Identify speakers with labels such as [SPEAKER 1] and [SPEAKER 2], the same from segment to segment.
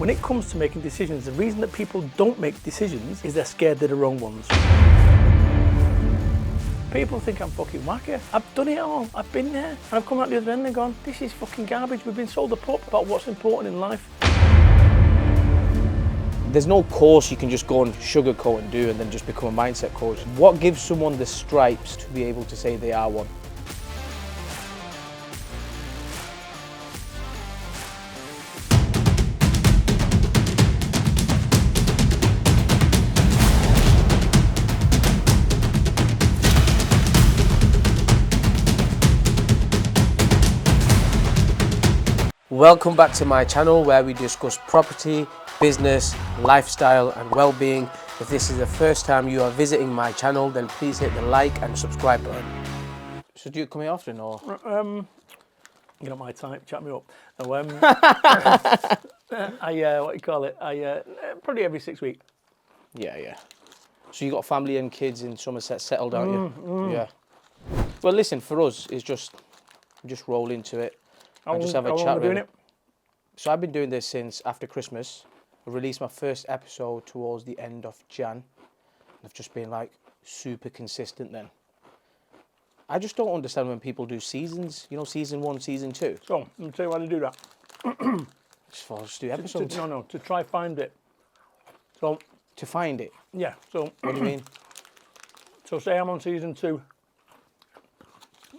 [SPEAKER 1] When it comes to making decisions, the reason that people don't make decisions is they're scared they're the wrong ones. People think I'm fucking wacky. I've done it all. I've been there. And I've come out the other end and gone, this is fucking garbage. We've been sold a pup about what's important in life.
[SPEAKER 2] There's no course you can just go and sugarcoat and do and then just become a mindset coach. What gives someone the stripes to be able to say they are one? Welcome back to my channel where we discuss property, business, lifestyle and well-being. If this is the first time you are visiting my channel, then please hit the like and subscribe button. So do you come here often or?
[SPEAKER 1] You know my type, chat me up. No, what do you call it? Probably every 6 weeks.
[SPEAKER 2] Yeah. So you got family and kids in Somerset settled, aren't you? Yeah. Well, listen, for us, it's just roll into it. And just have a chat really. So I've been doing this since after Christmas. I released my first episode towards the end of Jan. I've just been like super consistent then. I just don't understand when people do seasons, you know, season 1, season 2.
[SPEAKER 1] So, let me tell you why they do that.
[SPEAKER 2] Just do episodes.
[SPEAKER 1] To try find it. So
[SPEAKER 2] to find it?
[SPEAKER 1] Yeah, so.
[SPEAKER 2] What do you mean?
[SPEAKER 1] So say I'm on season 2.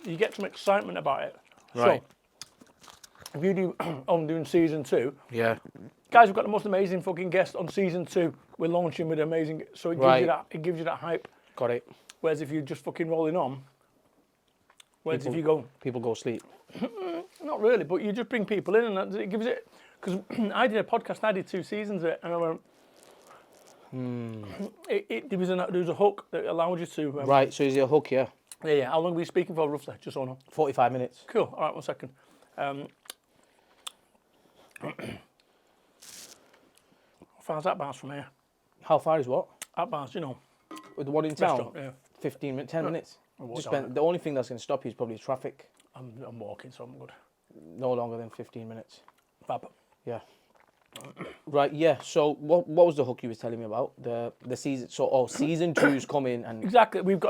[SPEAKER 1] You get some excitement about it.
[SPEAKER 2] Right.
[SPEAKER 1] So, if you do, I'm doing season 2.
[SPEAKER 2] Yeah.
[SPEAKER 1] Guys, we've got the most amazing fucking guest on season 2. We're launching with amazing, so it gives you that hype.
[SPEAKER 2] Got it.
[SPEAKER 1] Whereas if you're just fucking rolling on, if you go,
[SPEAKER 2] people go sleep.
[SPEAKER 1] Not really, but you just bring people in, and it gives it. Because I did a podcast, I did 2 seasons of it, and I went. There was a hook that allowed you to.
[SPEAKER 2] Right. So is it a hook? Yeah.
[SPEAKER 1] Yeah. How long were you speaking for, roughly? Just so I know.
[SPEAKER 2] 45 minutes.
[SPEAKER 1] Cool. All right. 1 second. How far's that bars from here?
[SPEAKER 2] How far is what?
[SPEAKER 1] That bars, you know.
[SPEAKER 2] With the one in town?
[SPEAKER 1] Yeah.
[SPEAKER 2] 15 minutes, 10 minutes.
[SPEAKER 1] The
[SPEAKER 2] only thing that's going to stop you is probably traffic.
[SPEAKER 1] I'm walking, so I'm good.
[SPEAKER 2] No longer than 15 minutes.
[SPEAKER 1] Fab.
[SPEAKER 2] Yeah. Right, yeah. So what was the hook you was telling me about? The season. So season 2's coming and
[SPEAKER 1] exactly. We've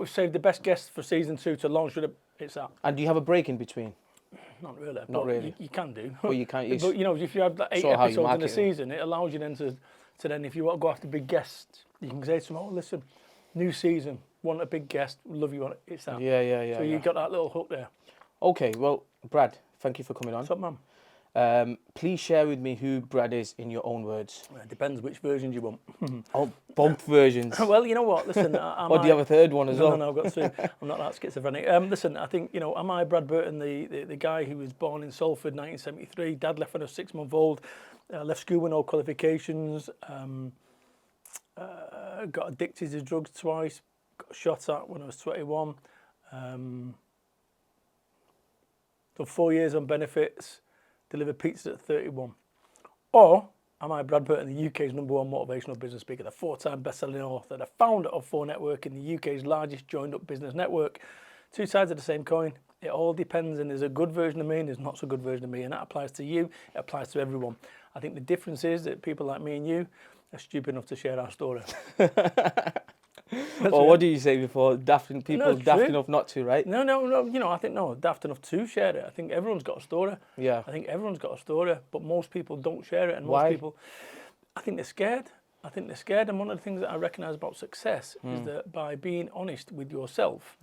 [SPEAKER 1] saved the best guests for season 2 to launch with. It's that.
[SPEAKER 2] And do you have a break in between?
[SPEAKER 1] Not really.
[SPEAKER 2] Not really.
[SPEAKER 1] You can do.
[SPEAKER 2] Well, you can't.
[SPEAKER 1] But you know, if you have like 8 episodes in a season, it allows you then to then, if you want to go after big guests, you can say to them, "Oh, listen, new season, want a big guest, love you on it." It's that.
[SPEAKER 2] Yeah.
[SPEAKER 1] So you got that little hook there.
[SPEAKER 2] Okay. Well, Brad, thank you for coming on.
[SPEAKER 1] What's up, man?
[SPEAKER 2] Please share with me who Brad is in your own words.
[SPEAKER 1] It depends which versions you want.
[SPEAKER 2] Both versions.
[SPEAKER 1] Well, you know what? Listen.
[SPEAKER 2] Or do you have a third one as well?
[SPEAKER 1] No, I've got 2. I'm not that schizophrenic. Listen, I think, am I Brad Burton, the guy who was born in Salford, 1973? Dad left when I was 6-month-old. Left school with no qualifications. Got addicted to drugs twice. Got shot at when I was 21. Done 4 years on benefits. Delivered pizzas at 31. Or am I Brad Burton, the UK's #1 motivational business speaker, the 4-time best-selling author, the founder of 4 Network and the UK's largest joined-up business network? 2 sides of the same coin. It all depends, and there's a good version of me and there's not so good version of me, and that applies to you, it applies to everyone. I think the difference is that people like me and you are stupid enough to share our story.
[SPEAKER 2] Or what did you say before? Daft enough not to, right?
[SPEAKER 1] No. I think daft enough to share it. I think everyone's got a story.
[SPEAKER 2] Yeah.
[SPEAKER 1] I think everyone's got a story, but most people don't share it, and
[SPEAKER 2] Why?
[SPEAKER 1] most people, I think they're scared. And one of the things that I recognise about success is that by being honest with yourself,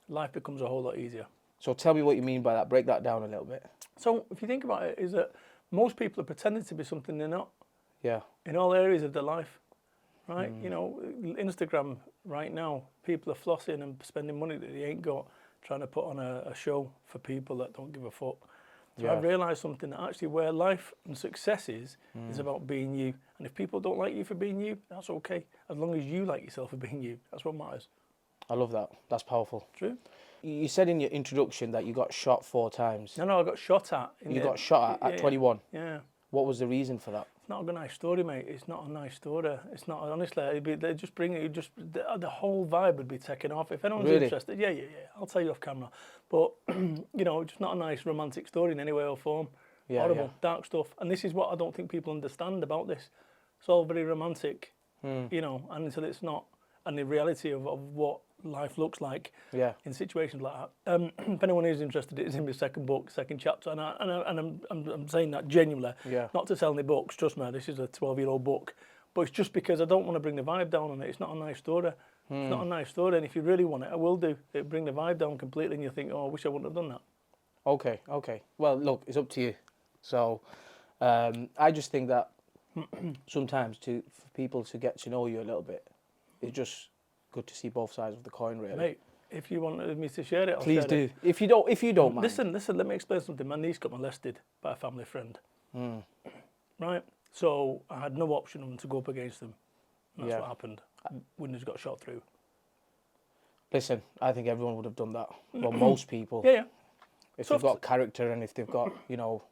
[SPEAKER 1] life becomes a whole lot easier.
[SPEAKER 2] So tell me what you mean by that. Break that down a little bit.
[SPEAKER 1] So if you think about it, is that most people are pretending to be something they're not.
[SPEAKER 2] Yeah.
[SPEAKER 1] In all areas of their life, right? You know, Instagram right now, people are flossing and spending money that they ain't got, trying to put on a show for people that don't give a fuck. So I've realised something, that actually where life and success is about being you. And if people don't like you for being you, that's okay. As long as you like yourself for being you, that's what matters.
[SPEAKER 2] I love that. That's powerful.
[SPEAKER 1] True.
[SPEAKER 2] You said in your introduction that you got shot 4 times.
[SPEAKER 1] No, I got shot at.
[SPEAKER 2] You got shot at 21?
[SPEAKER 1] Yeah.
[SPEAKER 2] What was the reason for that?
[SPEAKER 1] It's not a nice story, mate. It's not a nice story. It's not, honestly, they just bring it, the whole vibe would be taken off. If anyone's interested, yeah, I'll tell you off camera. But, just not a nice romantic story in any way or form.
[SPEAKER 2] Yeah,
[SPEAKER 1] horrible,
[SPEAKER 2] yeah.
[SPEAKER 1] dark stuff. And this is what I don't think people understand about this. It's all very romantic, you know, and until it's not, and the reality of what life looks like
[SPEAKER 2] Yeah.
[SPEAKER 1] in situations like that. If anyone is interested, it's in my second book, second chapter, and I'm saying that genuinely, not to sell any books. Trust me, this is a 12-year-old book, but it's just because I don't want to bring the vibe down on it. It's not a nice story. It's not a nice story, and if you really want it, I will do. It'll bring the vibe down completely, and you think, oh, I wish I wouldn't have done that.
[SPEAKER 2] Okay, okay. Well, look, it's up to you. So, I just think that sometimes for people to get to know you a little bit, it's just good to see both sides of the coin, really.
[SPEAKER 1] Mate, if you wanted me to share it, I'll
[SPEAKER 2] Please
[SPEAKER 1] share
[SPEAKER 2] do.
[SPEAKER 1] it.
[SPEAKER 2] If you don't mind.
[SPEAKER 1] Listen, let me explain something. My niece got molested by a family friend. Right? So I had no option than to go up against them. And that's what happened. Windows got shot through.
[SPEAKER 2] Listen, I think everyone would have done that. Well, most people.
[SPEAKER 1] Yeah.
[SPEAKER 2] If they've got character and if they've got, you know,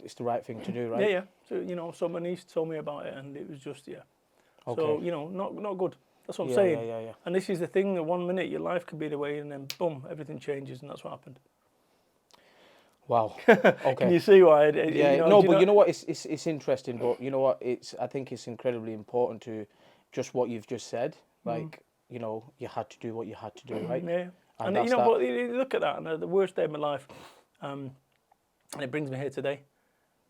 [SPEAKER 2] it's the right thing to do, right?
[SPEAKER 1] Yeah. So, you know, so my niece told me about it, and it was just,
[SPEAKER 2] Okay.
[SPEAKER 1] So, you know, not good. That's what I'm saying.
[SPEAKER 2] Yeah.
[SPEAKER 1] And this is the thing, that 1 minute your life could be the way, and then boom, everything changes, and that's what happened.
[SPEAKER 2] Wow. Okay.
[SPEAKER 1] Can you see why?
[SPEAKER 2] You know what? It's interesting, but you know what? I think it's incredibly important to just what you've just said. Like, you know, you had to do what you had to do, right?
[SPEAKER 1] Yeah. And you know, but you look at that, and the worst day of my life, and it brings me here today.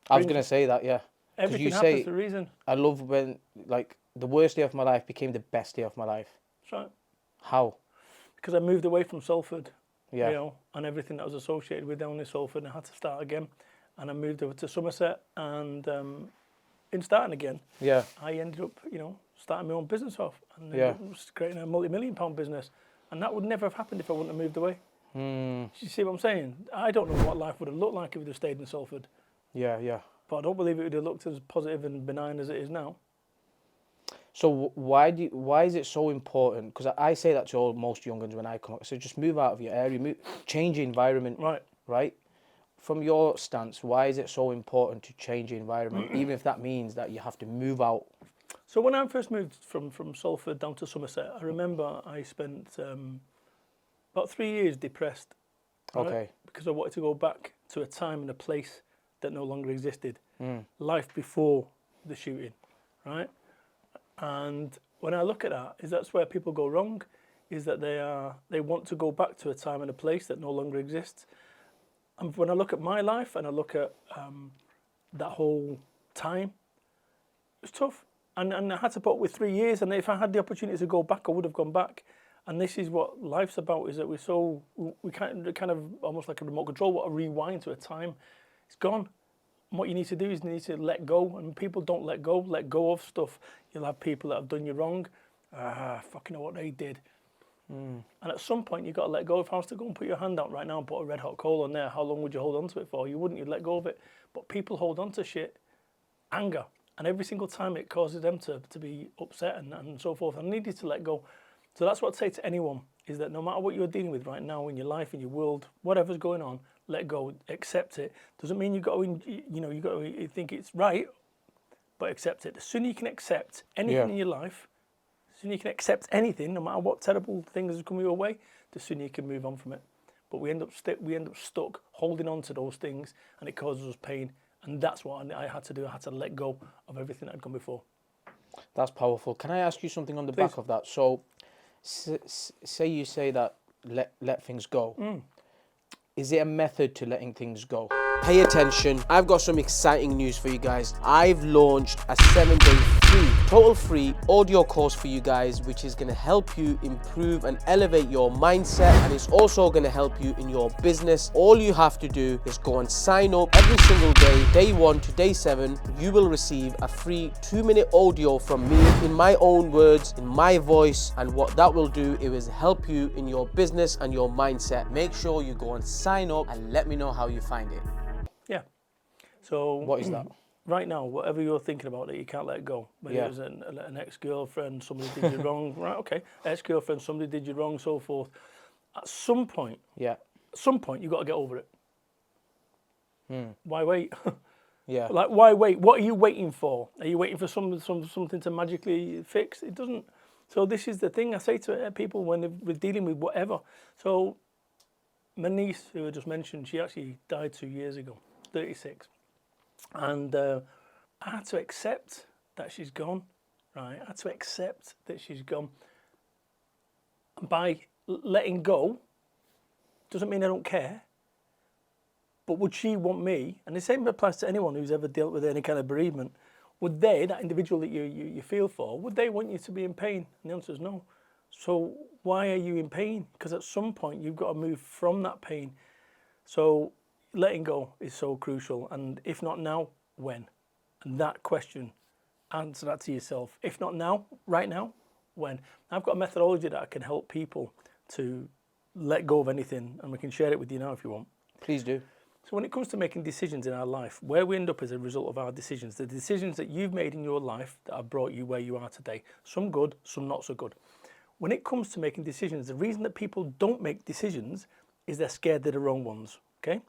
[SPEAKER 2] I was going to say that, yeah.
[SPEAKER 1] Everything happens for a reason.
[SPEAKER 2] I love when, like, the worst day of my life became the best day of my life.
[SPEAKER 1] That's right.
[SPEAKER 2] How?
[SPEAKER 1] Because I moved away from Salford,
[SPEAKER 2] yeah.
[SPEAKER 1] You know, and everything that was associated with down in Salford, and I had to start again. And I moved over to Somerset, and in starting again, I ended up, you know, starting my own business off, and creating a multi-million-pound business. And that would never have happened if I wouldn't have moved away. You see what I'm saying? I don't know what life would have looked like if we'd have stayed in Salford.
[SPEAKER 2] Yeah.
[SPEAKER 1] But I don't believe it would have looked as positive and benign as it is now.
[SPEAKER 2] So why is it so important? Because I say that to most young ones when I come up. So just move out of your area, change the environment. Right? From your stance, why is it so important to change the environment, even if that means that you have to move out?
[SPEAKER 1] So when I first moved from Salford down to Somerset, I remember I spent about 3 years depressed. Right?
[SPEAKER 2] Okay.
[SPEAKER 1] Because I wanted to go back to a time and a place that no longer existed. Life before the shooting, right? And when I look at that, that's where people go wrong, is that they want to go back to a time and a place that no longer exists. And when I look at my life and I look at that whole time, it's tough. And I had to put up with 3 years, and if I had the opportunity to go back, I would have gone back. And this is what life's about, is that we kind of almost like a remote control, what a rewind to a time. It's gone. And what you need to do is you need to let go, and people don't let go of stuff. You'll have people that have done you wrong. Fucking know what they did. And at some point, you've got to let go. If I was to go and put your hand out right now and put a red hot coal on there, how long would you hold on to it for? You wouldn't, you'd let go of it. But people hold on to shit, anger. And every single time it causes them to be upset and so forth. And I needed to let go. So that's what I'd say to anyone, is that no matter what you're dealing with right now in your life, in your world, whatever's going on, let go, accept it. Doesn't mean you've got to think it's right, but accept it. The sooner you can accept anything in your life, the sooner you can accept anything, no matter what terrible things come your way, the sooner you can move on from it. But we end up stuck holding on to those things, and it causes us pain. And that's what I had to do. I had to let go of everything that had gone before.
[SPEAKER 2] That's powerful. Can I ask you something on the back of that? So, say you say that let things go. Is it a method to letting things go? Pay attention. I've got some exciting news for you guys. I've launched a 7-day total free audio course for you guys, which is going to help you improve and elevate your mindset, and it's also going to help you in your business. All you have to do is go and sign up every single day, day 1 to day 7. You will receive a free 2-minute audio from me in my own words, in my voice, and what that will do is help you in your business and your mindset. Make sure you go and sign up and let me know how you find it.
[SPEAKER 1] Yeah. So
[SPEAKER 2] what is that?
[SPEAKER 1] Right now, whatever you're thinking about that you can't let go, whether it was an ex-girlfriend, somebody did you wrong, right? Okay, ex-girlfriend, somebody did you wrong, so forth. At some point, you've got to get over it. Why wait? Like, why wait? What are you waiting for? Are you waiting for something to magically fix? It doesn't. So this is the thing I say to people when we're dealing with whatever. So my niece, who I just mentioned, she actually died 2 years ago, 36. And I had to accept that she's gone, right? I had to accept that she's gone. By letting go, doesn't mean I don't care. But would she want me, and the same applies to anyone who's ever dealt with any kind of bereavement, would they, that individual that you feel for, would they want you to be in pain? And the answer is no. So why are you in pain? Because at some point you've got to move from that pain. So letting go is so crucial. And if not now, when? And that question, answer that to yourself. If not now, right now, when? I've got a methodology that can help people to let go of anything, and we can share it with you now if you want.
[SPEAKER 2] Please do.
[SPEAKER 1] So when it comes to making decisions in our life, where we end up as a result of our decisions, the decisions that you've made in your life that have brought you where you are today, some good, some not so good. When it comes to making decisions, the reason that people don't make decisions is they're scared they're the wrong ones, okay?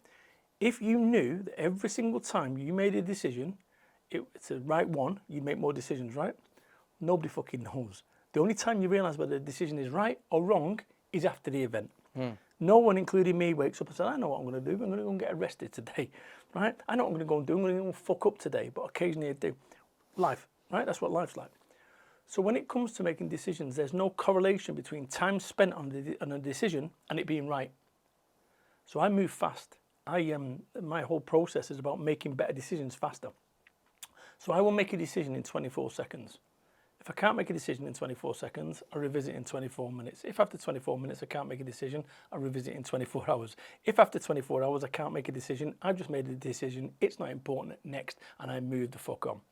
[SPEAKER 1] If you knew that every single time you made a decision, it's the right one, you make more decisions, right? Nobody fucking knows. The only time you realise whether the decision is right or wrong is after the event. No one, including me, wakes up and says, I know what I'm going to do. I'm going to go and get arrested today, right? I know what I'm going to go and do. I'm going to go and fuck up today, but occasionally I do. Life, right? That's what life's like. So when it comes to making decisions, there's no correlation between time spent on a decision and it being right. So I move fast. My whole process is about making better decisions faster. So I will make a decision in 24 seconds. If I can't make a decision in 24 seconds, I revisit in 24 minutes. If after 24 minutes I can't make a decision, I revisit in 24 hours. If after 24 hours I can't make a decision, I've just made a decision, it's not important, next, and I move the fuck on.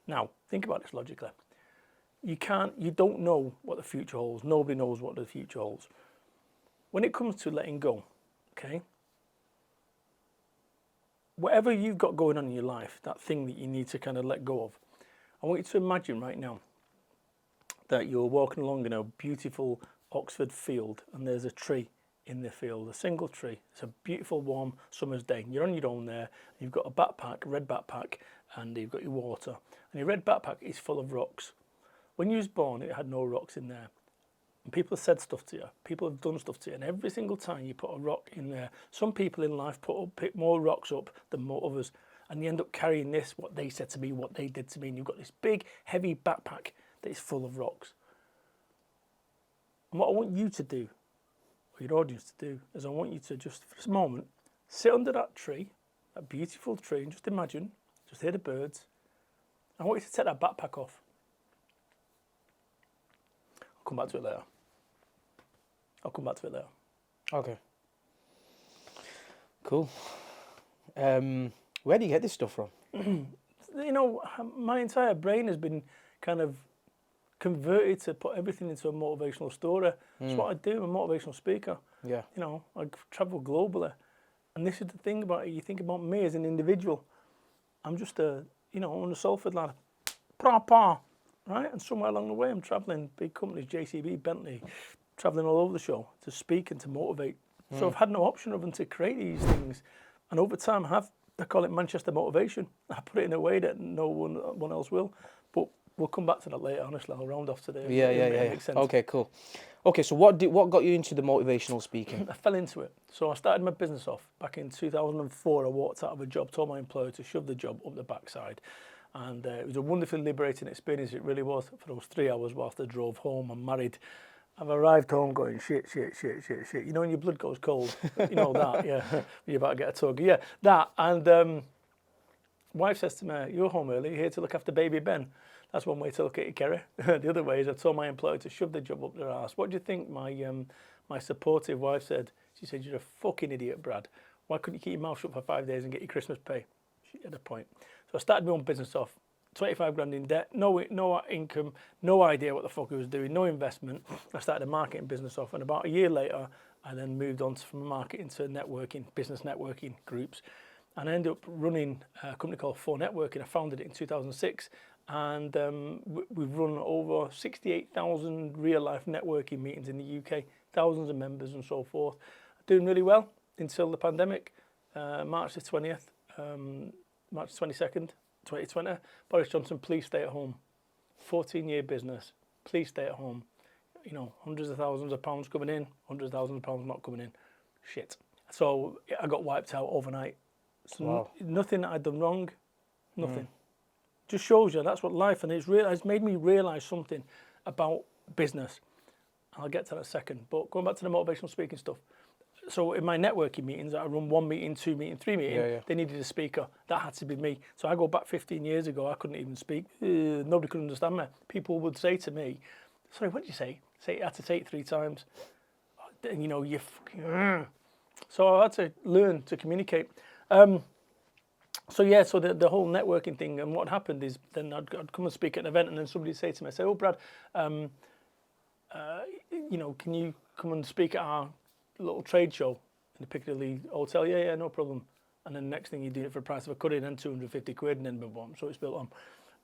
[SPEAKER 1] Now, think about this logically. You don't know what the future holds. Nobody knows what the future holds. When it comes to letting go, okay, whatever you've got going on in your life, that thing that you need to kind of let go of, I want you to imagine right now that you're walking along in a beautiful Oxford field and there's a tree in the field, a single tree. It's a beautiful warm summer's day. And you're on your own there. You've got a backpack, a red backpack, and you've got your water. And your red backpack is full of rocks. When you was born, it had no rocks in there. And people have said stuff to you. People have done stuff to you. And every single time you put a rock in there, some people in life pick more rocks up than more others. And you end up carrying this, what they said to me, what they did to me. And you've got this big, heavy backpack that is full of rocks. And what I want you to do, or your audience to do, is I want you to just, for a moment, sit under that tree, that beautiful tree, and just imagine, just hear the birds. I want you to take that backpack off. I'll come back to it later.
[SPEAKER 2] Okay. Cool. Where do you get this stuff from?
[SPEAKER 1] You know, my entire brain has been kind of converted to put everything into a motivational story. That's what I do. I'm a motivational speaker.
[SPEAKER 2] Yeah.
[SPEAKER 1] You know, I travel globally. And this is the thing about it. You think about me as an individual. I'm just I'm a Salford lad. Right? And somewhere along the way, I'm traveling big companies, JCB, Bentley, traveling all over the show to speak and to motivate. So I've had no option other than to create these things. And over time, I call it Manchester motivation. I put it in a way that no one else will. But we'll come back to that later, honestly. I'll round off today.
[SPEAKER 2] Yeah.
[SPEAKER 1] Makes sense.
[SPEAKER 2] Okay, cool. Okay, so what got you into the motivational speaking?
[SPEAKER 1] I fell into it. So I started my business off back in 2004. I walked out of a job, told my employer to shove the job up the backside. And it was a wonderfully liberating experience. It really was. For those 3 hours whilst I drove home, I'm married. I've arrived home going, shit. You know when your blood goes cold? You know that, yeah. You're about to get a tug. Yeah, that. And wife says to me, you're home early, you're here to look after baby Ben. That's one way to look at it, Kerry. The other way is I've told my employer to shove the job up their arse. What do you think my supportive wife said? She said, you're a fucking idiot, Brad. Why couldn't you keep your mouth shut for 5 days and get your Christmas pay? She had a point. So I started my own business off. 25 grand in debt, no income, no idea what the fuck I was doing, no investment. I started a marketing business off, and about a year later, I then moved on from marketing to networking, business networking groups. And I ended up running a company called 4Networking. I founded it in 2006, and we've run over 68,000 real-life networking meetings in the UK, thousands of members and so forth. Doing really well until the pandemic, March the 20th, March 22nd, 2020, Boris Johnson, please stay at home. 14-year business, please stay at home. You know, hundreds of thousands of pounds coming in, hundreds of thousands of pounds not coming in. Shit. So I got wiped out overnight. So
[SPEAKER 2] wow.
[SPEAKER 1] Nothing that I'd done wrong, Nothing. Just shows you that's what life, and it's made me realise something about business. I'll get to that in a second. But going back to the motivational speaking stuff. So in my networking meetings, I run 1 meeting, 2 meeting, 3 meeting. They needed a speaker. That had to be me. So I go back 15 years ago. I couldn't even speak. Nobody could understand me. People would say to me, "Sorry, what did you say?" I had to say it 3 times. And you know, you fucking. So I had to learn to communicate. So the whole networking thing, and what happened is then I'd come and speak at an event, and then somebody would say to me, "Oh, Brad, you know, can you come and speak at our little trade show in the Piccadilly Hotel?" Yeah, no problem. And then the next thing you do it for the price of a cutting, and 250 quid, and then boom, so it's built on.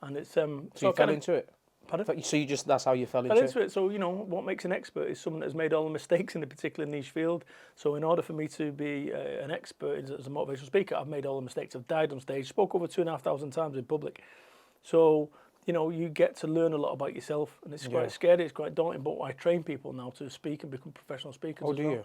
[SPEAKER 1] And it's
[SPEAKER 2] so you fell into it.
[SPEAKER 1] Pardon?
[SPEAKER 2] So that's how you fell into it.
[SPEAKER 1] So you know what makes an expert is someone that's made all the mistakes in a particular niche field. So in order for me to be an expert as a motivational speaker, I've made all the mistakes. I've died on stage, spoke over 2,500 times in public. So you know you get to learn a lot about yourself, and it's quite scary. It's quite daunting. But I train people now to speak and become professional speakers.
[SPEAKER 2] Oh, do you?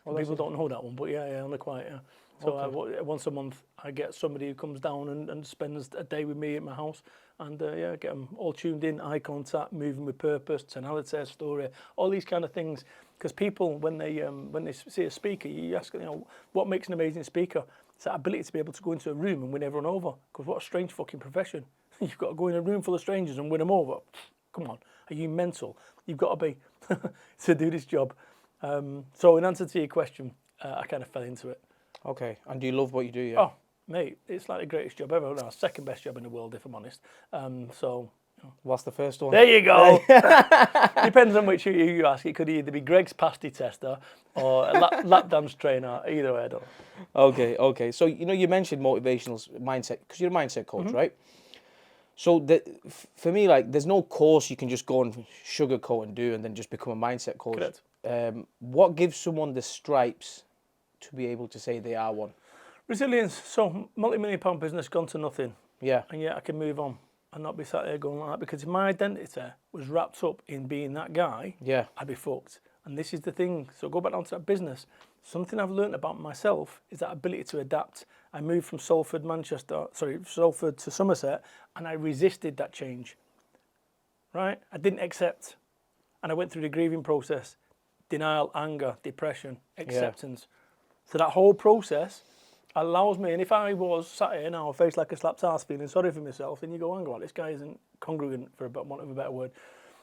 [SPEAKER 1] Well, people don't know that one, but yeah, on the quiet. Yeah. So once a month, I get somebody who comes down and spends a day with me at my house, and get them all tuned in, eye contact, moving with purpose, tonality, story, all these kind of things. Because people, when they see a speaker, you ask, you know, what makes an amazing speaker? It's that ability to be able to go into a room and win everyone over. Because what a strange fucking profession. You've got to go in a room full of strangers and win them over. Come on, are you mental? You've got to be to do this job. So in answer to your question, I kind of fell into it.
[SPEAKER 2] Okay, and do you love what you do? Yeah.
[SPEAKER 1] Oh, mate, it's like the greatest job ever. No, second best job in the world, if I'm honest.
[SPEAKER 2] What's the first one?
[SPEAKER 1] There you go. Depends on which you ask. It could either be Greg's pasty tester or a lap dance trainer. Either way, I don't.
[SPEAKER 2] Okay. So you know, you mentioned motivational mindset because you're a mindset coach, right? So for me, like, there's no course you can just go and sugarcoat and do and then just become a mindset coach.
[SPEAKER 1] Correct.
[SPEAKER 2] What gives someone the stripes to be able to say they are one?
[SPEAKER 1] Resilience. So multi-million-pound business gone to nothing.
[SPEAKER 2] Yeah.
[SPEAKER 1] And yet I can move on and not be sat there going like that, because if my identity was wrapped up in being that guy, I'd be fucked. And this is the thing. So go back down to that business. Something I've learned about myself is that ability to adapt. I moved from Salford to Somerset, and I resisted that change. Right? I didn't accept. And I went through the grieving process. Denial, anger, depression, acceptance. So that whole process allows me, and if I was sat here now, face like a slapped ass, feeling sorry for myself, then you go, hang on, this guy isn't congruent, for want of a better word.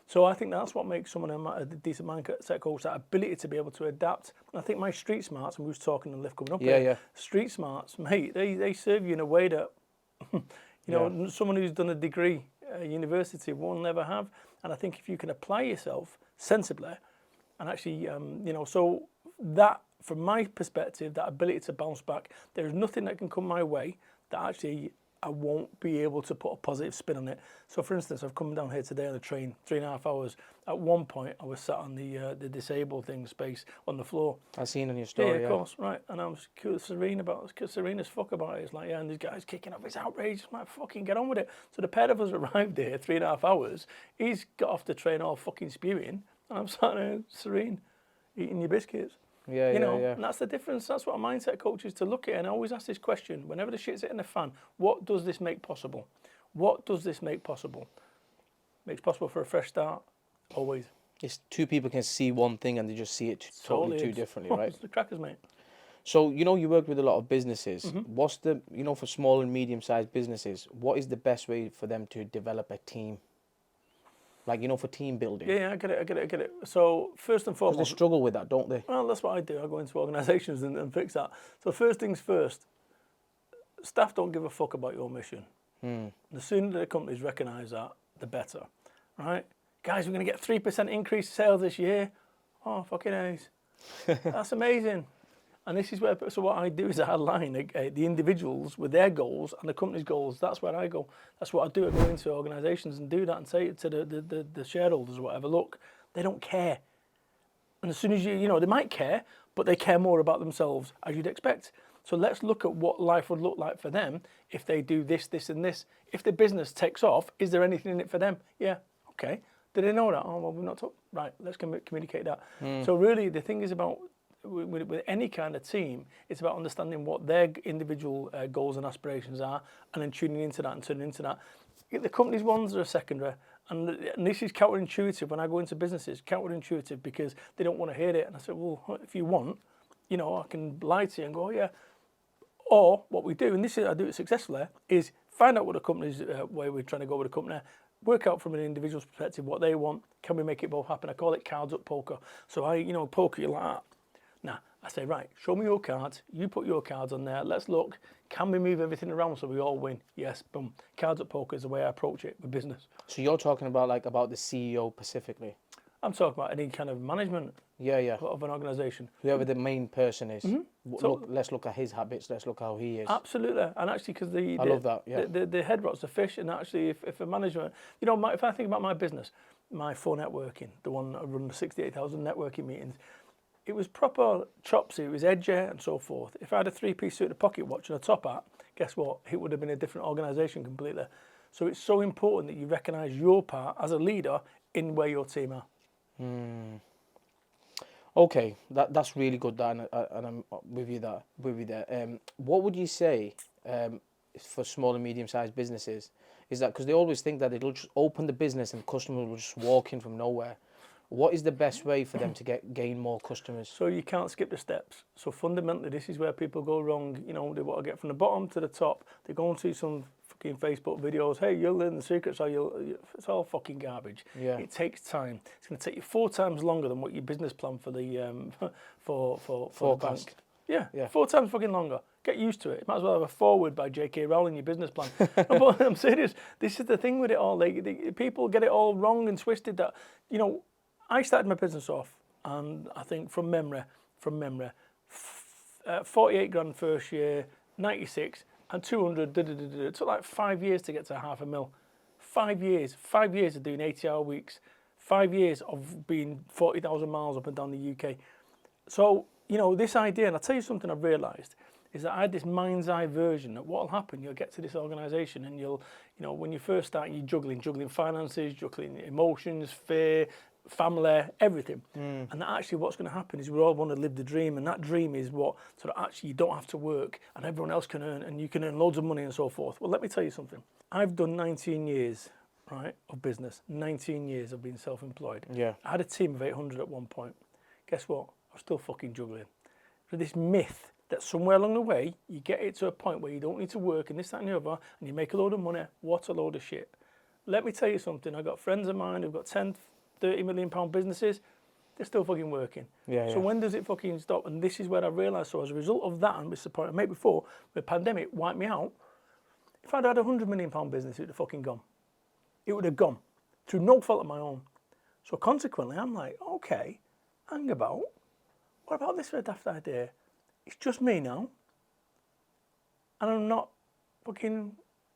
[SPEAKER 1] So I think that's what makes someone a decent mindset coach, that ability to be able to adapt. And I think my street smarts, and we was talking and Lift coming up here, street smarts, mate, they serve you in a way that, you know, someone who's done a degree at university will never have. And I think if you can apply yourself sensibly, and actually, you know, so that, from my perspective, that ability to bounce back, there is nothing that can come my way that actually I won't be able to put a positive spin on it. So, for instance, I've come down here today on the train, 3.5 hours. At one point, I was sat on the disabled thing space on the floor.
[SPEAKER 2] I've seen on your story,
[SPEAKER 1] of course, right. And I was serene as fuck about it. It's like, and this guy's kicking up. It's outrageous. I'm like, fucking get on with it. So the pair of us arrived here, 3.5 hours. He's got off the train all fucking spewing, and I'm sat there serene, eating your biscuits. You know, and that's the difference. That's what a mindset coach is to look at. And I always ask this question, whenever the shit's hitting the fan, what does this make possible? What does this make possible? Makes possible for a fresh start, always.
[SPEAKER 2] It's two people can see one thing and they just see it totally too differently, right?
[SPEAKER 1] It's the crackers, mate.
[SPEAKER 2] So, you know, you work with a lot of businesses. What's the, you know, for small and medium-sized businesses, what is the best way for them to develop a team? Like, you know, for team building.
[SPEAKER 1] Yeah, I get it. So, first and foremost...
[SPEAKER 2] Because they struggle with that, don't they?
[SPEAKER 1] Well, that's what I do. I go into organisations and fix that. So, first things first, staff don't give a fuck about your mission. The sooner the companies recognise that, the better, right? Guys, we're going to get 3% increase sales this year. Oh, fucking A's. That's amazing. And this is where, so what I do is I align the individuals with their goals and the company's goals. That's where I go. That's what I do. I go into organisations and do that and say to the shareholders or whatever, look, they don't care. And as soon as you know, they might care, but they care more about themselves, as you'd expect. So let's look at what life would look like for them if they do this, this, and this. If the business takes off, is there anything in it for them? Yeah, okay. Do they know that? Oh, well, we're not talking. Right, let's communicate that. So really, the thing is about with any kind of team, it's about understanding what their individual goals and aspirations are, and then tuning into that and turning into that. The company's ones are secondary, and this is counterintuitive when I go into businesses, counterintuitive, because they don't want to hear it. And I said, well, if you want, I can lie to you and go, oh, yeah. Or what we do, and this is I do it successfully, is find out what the company's where we're trying to go with the company, work out from an individual's perspective what they want. Can we make it both happen? I call it cards up poker. So poker you like that. Now I say, right, show me your cards. You put your cards on there. Let's look. Can we move everything around so we all win? Yes, boom. Cards up poker is the way I approach it with business.
[SPEAKER 2] So you're talking about about the CEO specifically?
[SPEAKER 1] I'm talking about any kind of management.
[SPEAKER 2] Yeah.
[SPEAKER 1] Of an organisation.
[SPEAKER 2] Whoever the main person is. Let's look at his habits. Let's look how he is.
[SPEAKER 1] Absolutely, and actually, because I
[SPEAKER 2] love that. Yeah.
[SPEAKER 1] The head rots the fish, and actually, if a management, if I think about my business, my for networking, the one that I run the 68,000 networking meetings, it was proper chopsy, it was edgy and so forth. If I had a 3-piece suit, a pocket watch, and a top hat, guess what? It would have been a different organisation completely. So it's so important that you recognise your part as a leader in where your team are.
[SPEAKER 2] Okay, that's really good, Dan, and I'm with you there. What would you say for small and medium-sized businesses is that, because they always think that it'll just open the business and customers will just walk in from nowhere. What is the best way for them to gain more customers?
[SPEAKER 1] So you can't skip the steps. So fundamentally, this is where people go wrong. They want to get from the bottom to the top. They go and see some fucking Facebook videos. Hey, you'll learn the secrets. It's all fucking garbage.
[SPEAKER 2] Yeah.
[SPEAKER 1] It takes time. It's going to take you 4 times longer than what your business plan for the for the bank. Yeah, 4 times fucking longer. Get used to it. You might as well have a forward by J.K. Rowling in your business plan. No, but I'm serious. This is the thing with it all. People get it all wrong and twisted. That I started my business off, and I think from memory, 48 grand first year, 96, and 200. It took like 5 years to get to $500,000. 5 years. 5 years of doing 80-hour weeks. 5 years of being 40,000 miles up and down the UK. So this idea, and I'll tell you something I've realised, is that I had this mind's eye version that what will happen, you'll get to this organisation and you'll, when you first start, you're juggling finances, juggling emotions, fear, family, everything. And that actually what's going to happen is we all want to live the dream, and that dream is what sort of actually you don't have to work and everyone else can earn, and you can earn loads of money and so forth. Well, let me tell you something. I've done 19 years, right, of business, 19 years of being self-employed.
[SPEAKER 2] Yeah.
[SPEAKER 1] I had a team of 800 at one point. Guess what? I was still fucking juggling. So this myth that somewhere along the way, you get it to a point where you don't need to work and this, that and the other, and you make a load of money. What a load of shit. Let me tell you something. I've got friends of mine who've got 10, 30 million pound businesses. They're still fucking working. So when does it fucking stop? And this is where I realised, so as a result of that, and this is the point I made before, the pandemic wiped me out. If I'd had a 100 million pound business, it would have fucking gone. It would have gone through no fault of my own. So consequently, I'm like, okay, hang about. What about this for a daft idea? It's just me now, and I'm not fucking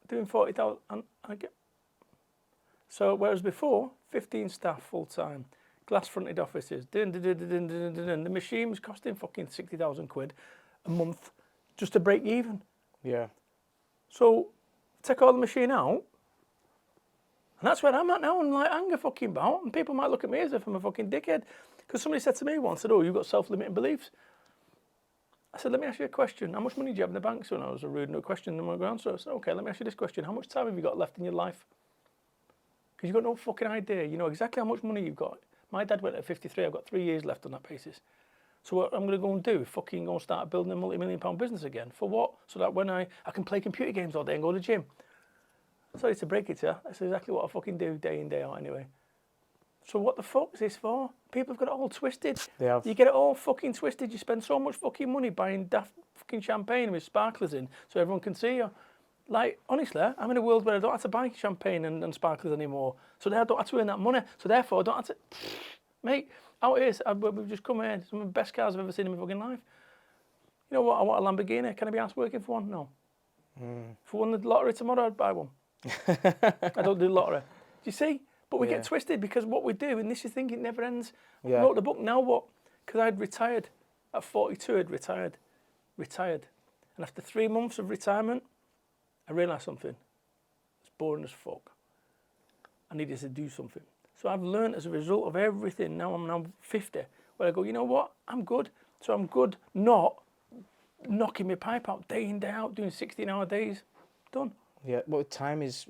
[SPEAKER 1] doing 40,000. And I get. So whereas before, 15 staff full time, glass fronted offices, the machine was costing fucking 60,000 quid a month just to break even.
[SPEAKER 2] Yeah.
[SPEAKER 1] So take all the machine out, and that's where I'm at now. And like anger fucking about, and people might look at me as if I'm a fucking dickhead, because somebody said to me once, "Oh, you've got self-limiting beliefs." I said, let me ask you a question. How much money do you have in the bank? So I was a rude no question in my answer. I said, okay, let me ask you this question. How much time have you got left in your life? Because you've got no fucking idea. You know exactly how much money you've got. My dad went at 53. I've got 3 years left on that basis. So what I'm going to go and do, fucking go and start building a multi-million pound business again. For what? So that when I can play computer games all day and go to the gym. Sorry to break it to you. That's exactly what I fucking do day in, day out anyway. So what the fuck is this for? People have got it all twisted.
[SPEAKER 2] They have.
[SPEAKER 1] You get it all fucking twisted. You spend so much fucking money buying daft fucking champagne with sparklers in so everyone can see you. Like, honestly, I'm in a world where I don't have to buy champagne and sparklers anymore. So I don't have to earn that money. So therefore, I don't have to... Mate, out here, we've just come here. Some of the best cars I've ever seen in my fucking life. You know what? I want a Lamborghini. Can I be asked working for one? No. If I won the lottery tomorrow, I'd buy one. I don't do the lottery. Do you see? But we get twisted because what we do, and this is thinking it never ends. I wrote the book, now what? Because I'd retired. At 42, I'd retired. And after 3 months of retirement, I realised something. It's boring as fuck. I needed to do something. So I've learned as a result of everything. Now I'm 50, where I go, you know what? I'm good. So I'm good not knocking my pipe out day in, day out, doing 16-hour days. Done.
[SPEAKER 2] Yeah, but time is,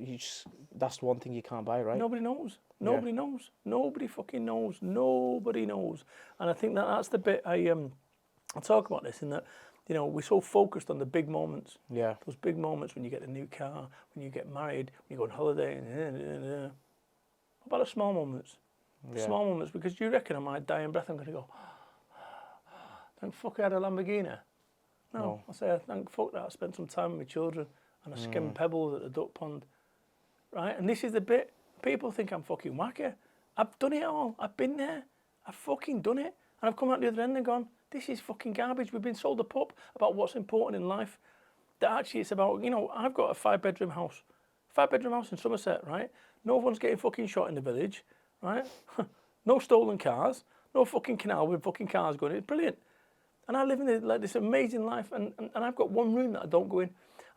[SPEAKER 2] that's the one thing you can't buy, right?
[SPEAKER 1] Nobody knows. Nobody knows. Nobody fucking knows. Nobody knows. And I think that's the bit I talk about this, in that, you know, we're so focused on the big moments.
[SPEAKER 2] Yeah.
[SPEAKER 1] Those big moments when you get a new car, when you get married, when you go on holiday. What about the small moments?
[SPEAKER 2] Yeah.
[SPEAKER 1] Small moments, because you reckon on my dying breath I'm going to go, thank fuck I had a Lamborghini. No. I say, thank fuck that I spent some time with my children and I skimmed pebbles at the duck pond. Right? And this is the bit, people think I'm fucking wacky. I've done it all. I've been there. I've fucking done it. And I've come out the other end and gone, this is fucking garbage. We've been sold a pup about what's important in life. That actually it's about, you know, I've got a 5-bedroom house. 5-bedroom house in Somerset, right? No one's getting fucking shot in the village, right? No stolen cars. No fucking canal with fucking cars going in. It's brilliant. And I live in this amazing life, and I've got one room that I don't go in.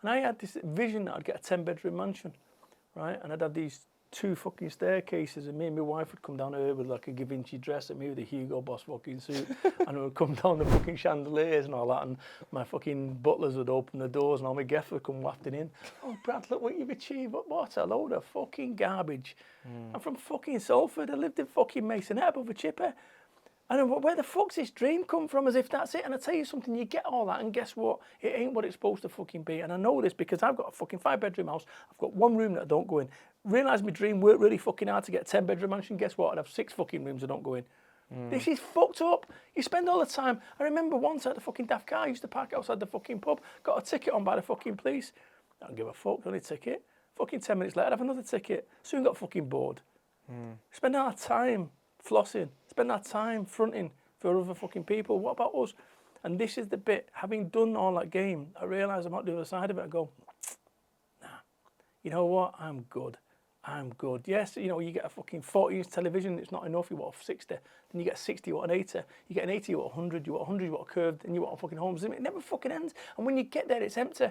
[SPEAKER 1] And I had this vision that I'd get a 10-bedroom mansion, right? And I'd have these 2 fucking staircases, and me and my wife would come down here with like a Givenchy dress, and me with a Hugo Boss fucking suit, and we would come down the fucking chandeliers and all that, and my fucking butlers would open the doors, and all my guests would come wafting in. Oh, Brad, look what you've achieved. What a load of fucking garbage. I'm from fucking Salford. I lived in fucking Masonette above a chipper. And where the fuck's this dream come from, as if that's it? And I tell you something, you get all that, and guess what? It ain't what it's supposed to fucking be. And I know this because I've got a fucking 5-bedroom house. I've got one room that I don't go in. Realise my dream worked really fucking hard to get a 10-bedroom mansion. Guess what? I'd have 6 fucking rooms I don't go in. This is fucked up. You spend all the time. I remember once at the fucking daft car, I used to park outside the fucking pub, got a ticket on by the fucking police. I don't give a fuck, only ticket. Fucking 10 minutes later, I'd have another ticket. Soon got fucking bored. Spend our time flossing. Spend our time fronting for other fucking people. What about us? And this is the bit, having done all that game, I realise I'm at the other side of it. I go, nah, you know what? I'm good. I'm good. Yes, you know, you get a fucking 40-inch television, it's not enough, you want a 60. Then you get a 60, you want an 80. You get an 80, you want a 100, you want a 100, you want a curved, and you want a fucking home. It never fucking ends. And when you get there, it's empty.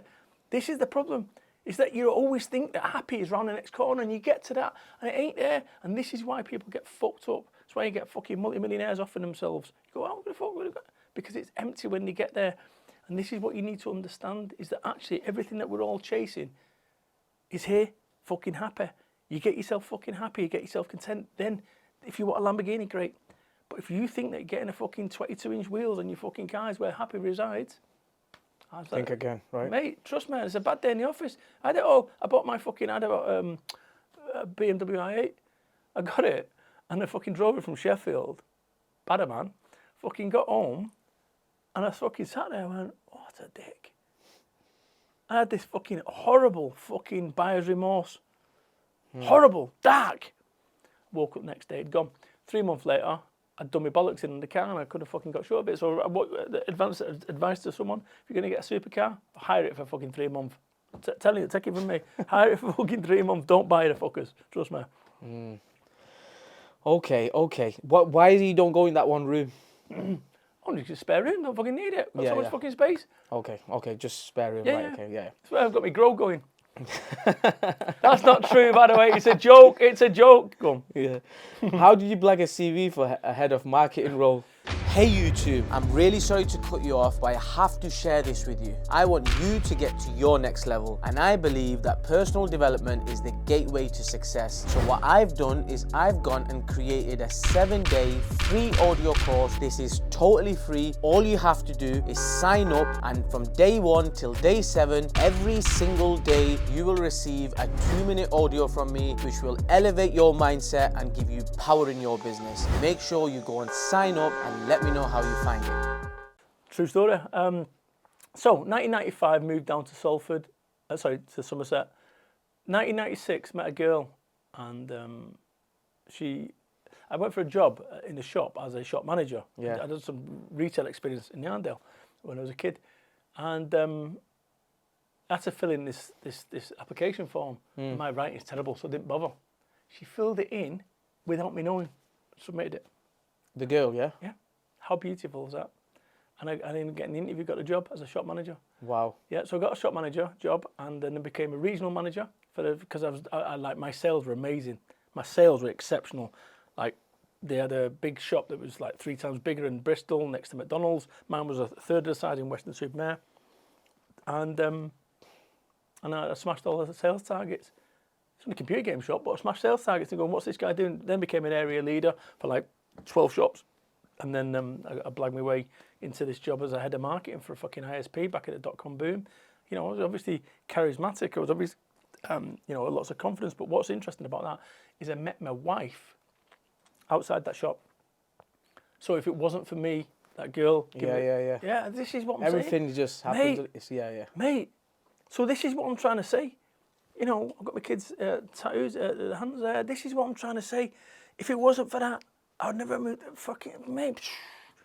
[SPEAKER 1] This is the problem. Is that you always think that happy is round the next corner, and you get to that, and it ain't there. And this is why people get fucked up. That's why you get fucking multimillionaires offering themselves. You go, oh, what the fuck? Because it's empty when they get there. And this is what you need to understand, is that actually everything that we're all chasing is here, fucking happy. You get yourself fucking happy, you get yourself content. Then, if you want a Lamborghini, great. But if you think that getting a fucking 22-inch wheels on your fucking car is where happy resides,
[SPEAKER 2] think again, right?
[SPEAKER 1] Mate, trust me, it's a bad day in the office. I had it all. I bought my fucking, I had a BMW i8. I got it, and I fucking drove it from Sheffield. Badder man. Fucking got home, and I fucking sat there and went, what a dick. I had this fucking horrible fucking buyer's remorse. Horrible, dark. Woke up next day, it'd gone. 3 months later, I'd done my bollocks in the car and I could have fucking got short of it. So advice to someone, if you're going to get a supercar, hire it for fucking 3 months. Tell you, take it from me. Hire it for fucking 3 months. Don't buy the fuckers. Trust me.
[SPEAKER 2] Okay. Why you don't go in that one room?
[SPEAKER 1] Only just spare room. Don't fucking need it. Got so much fucking space.
[SPEAKER 2] Okay. Just spare room.
[SPEAKER 1] Yeah,
[SPEAKER 2] right. Okay. Yeah.
[SPEAKER 1] That's where I've got my grow going. That's not true, by the way. It's a joke. It's a joke. Go on.
[SPEAKER 2] Yeah. How did you blag a CV for a head of marketing role? Hey YouTube, I'm really sorry to cut you off, but I have to share this with you. I want you to get to your next level, and I believe that personal development is the gateway to success. So what I've done is I've gone and created a 7-day free audio course. This is totally free. All you have to do is sign up, and from day 1 till day 7, every single day you will receive a 2-minute audio from me, which will elevate your mindset and give you power in your business. Make sure you go and sign up and let me know how you find it.
[SPEAKER 1] True story. So 1995, moved down to Salford, to Somerset. 1996, met a girl, and I went for a job in the shop as a shop manager.
[SPEAKER 2] Yeah.
[SPEAKER 1] I did some retail experience in Yarndale when I was a kid, and I had to fill in this application form. My writing's terrible, so I didn't bother. She filled it in without me knowing. Submitted it.
[SPEAKER 2] The girl, yeah?
[SPEAKER 1] Yeah. How beautiful is that? And I didn't get an interview, got a job as a shop manager.
[SPEAKER 2] Wow.
[SPEAKER 1] Yeah, so I got a shop manager job, and then I became a regional manager because I like, my sales were amazing. My sales were exceptional. Like, They had a big shop that was like 3 times bigger in Bristol, next to McDonald's. Mine was a third of the size in Western-super-Mare. And I smashed all the sales targets. It's only a computer game shop, but I smashed sales targets and going, what's this guy doing? Then became an area leader for like 12 shops. And then I blagged my way into this job as a head of marketing for a fucking ISP back at the dot-com boom. You know, I was obviously charismatic. I was obviously, you know, lots of confidence. But what's interesting about that is I met my wife outside that shop. So if it wasn't for me, that girl... Yeah, this is what I'm saying.
[SPEAKER 2] Everything just happened.
[SPEAKER 1] Mate, so this is what I'm trying to say. You know, I've got my kids' tattoos, hands there. This is what I'm trying to say. If it wasn't for that, I would never move. Fucking mate.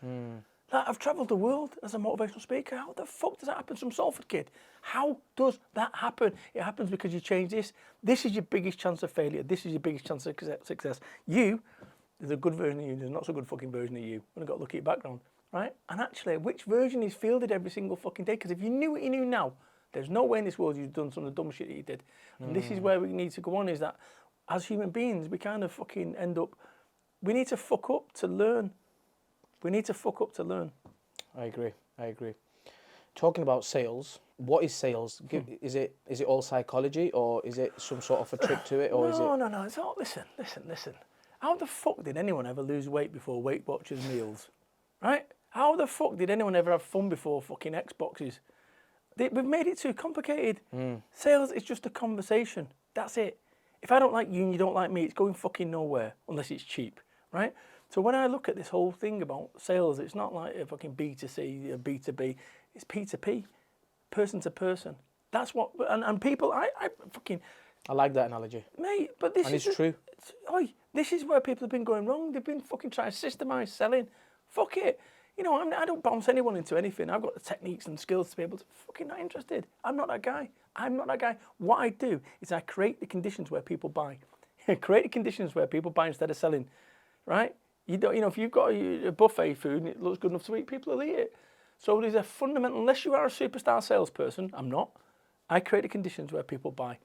[SPEAKER 1] Like, I've travelled the world as a motivational speaker. How the fuck does that happen? Some Salford kid. How does that happen? It happens because you change this. This is your biggest chance of failure. This is your biggest chance of success. There's a good version of you. There's not so good fucking version of you. When I got to look at your background, right? And actually, which version is fielded every single fucking day? Because if you knew what you knew now, there's no way in this world you've done some of the dumb shit that you did. And this is where we need to go on, is that as human beings, we kind of fucking end up, we need to fuck up to learn. We need to fuck up to learn.
[SPEAKER 2] I agree. Talking about sales, what is sales? Is it all psychology, or is it some sort of a trick to it? Or
[SPEAKER 1] No. It's all, listen. How the fuck did anyone ever lose weight before Weight Watchers meals? Right? How the fuck did anyone ever have fun before fucking Xboxes? We've made it too complicated. Sales is just a conversation. That's it. If I don't like you and you don't like me, it's going fucking nowhere unless it's cheap, right? So when I look at this whole thing about sales, it's not like a fucking B2C, a B2B. It's P2P, person to person. That's what, and people, I
[SPEAKER 2] like that analogy.
[SPEAKER 1] Mate, but this is...
[SPEAKER 2] true.
[SPEAKER 1] This is where people have been going wrong. They've been fucking trying to systemize selling. Fuck it. You know, I don't bounce anyone into anything. I've got the techniques and skills to be able to fucking not interested. I'm not that guy. What I do is I create the conditions where people buy. Create the conditions where people buy instead of selling, right? You know, if you've got a buffet food and it looks good enough to eat, people will eat it. So there's a fundamental, unless you are a superstar salesperson, I'm not. I create the conditions where people buy.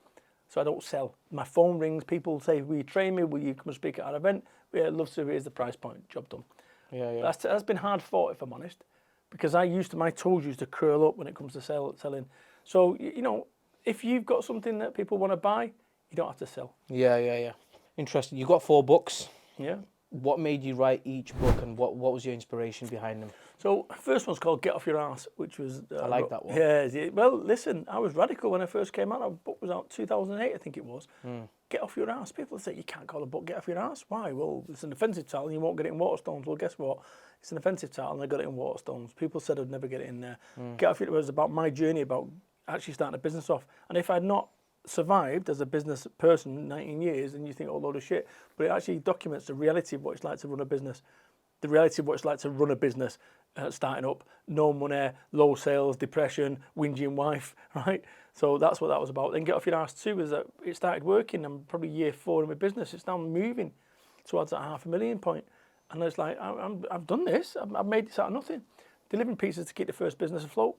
[SPEAKER 1] So I don't sell. My phone rings, people say, will you train me? Will you come and speak at our event? Yeah, I'd love to, here's the price point, job done.
[SPEAKER 2] Yeah.
[SPEAKER 1] That's been hard fought, if I'm honest, because my toes used to curl up when it comes to selling. So, you know, if you've got something that people want to buy, you don't have to sell.
[SPEAKER 2] Yeah. Interesting. You got 4 books.
[SPEAKER 1] Yeah.
[SPEAKER 2] What made you write each book, and what was your inspiration behind them?
[SPEAKER 1] So, first one's called Get Off Your Arse, which was...
[SPEAKER 2] I like that one.
[SPEAKER 1] Yeah. Well, listen, I was radical when I first came out. Our book was out 2008, I think it was. Get Off Your Arse. People say, you can't call a book Get Off Your Arse. Why? Well, it's an offensive title and you won't get it in Waterstones. Well, guess what? It's an offensive title and I got it in Waterstones. People said I'd never get it in there. Get Off Your Arse was about my journey, about actually starting a business off. And if I'd not survived as a business person 19 years, then you think, oh, load of shit. But it actually documents the reality of what it's like to run a business. The reality of what it's like to run a business, starting up, no money, low sales, depression, whinging wife, right? So that's what that was about. Then Get Off Your Arse 2 is that it started working. I'm probably year 4 in my business. It's now moving towards that $500,000 point. And it's like, I've done this. I've made this out of nothing. Delivering pizzas to keep the first business afloat.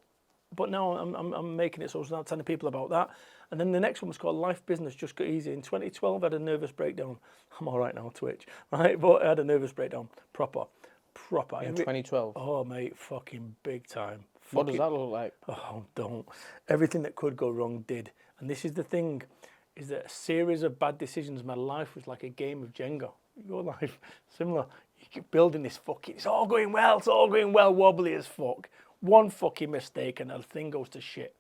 [SPEAKER 1] But now I'm making it, so I was now telling people about that. And then the next one was called Life Business Just Got Easy. In 2012, I had a nervous breakdown. I'm all right now, Twitch, right? But I had a nervous breakdown, proper.
[SPEAKER 2] In 2012?
[SPEAKER 1] Oh, mate, fucking big time.
[SPEAKER 2] What does that look like?
[SPEAKER 1] Oh, don't. Everything that could go wrong did. And this is the thing, is that a series of bad decisions, my life was like a game of Jenga. Your life, similar. You keep building this fucking, it's all going well, wobbly as fuck. One fucking mistake and the thing goes to shit.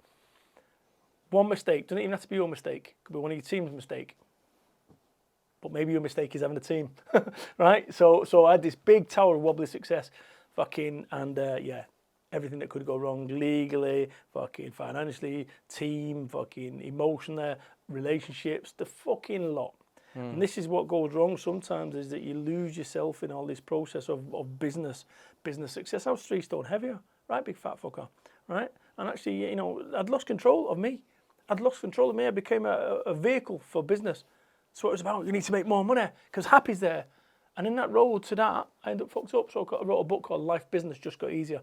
[SPEAKER 1] One mistake, doesn't even have to be your mistake. It could be one of your team's mistake. But maybe your mistake is having a team, right? So I had this big tower of wobbly success, everything that could go wrong legally, fucking financially, team, fucking emotionally, relationships, the fucking lot. And this is what goes wrong sometimes, is that you lose yourself in all this process of business success. I was 3 stone heavier, right? Big fat fucker, right? And actually, you know, I'd lost control of me. I became a vehicle for business. So it was about, you need to make more money because happy's there. And in that road to that, I ended up fucked up. So I wrote a book called Life Business Just Got Easier.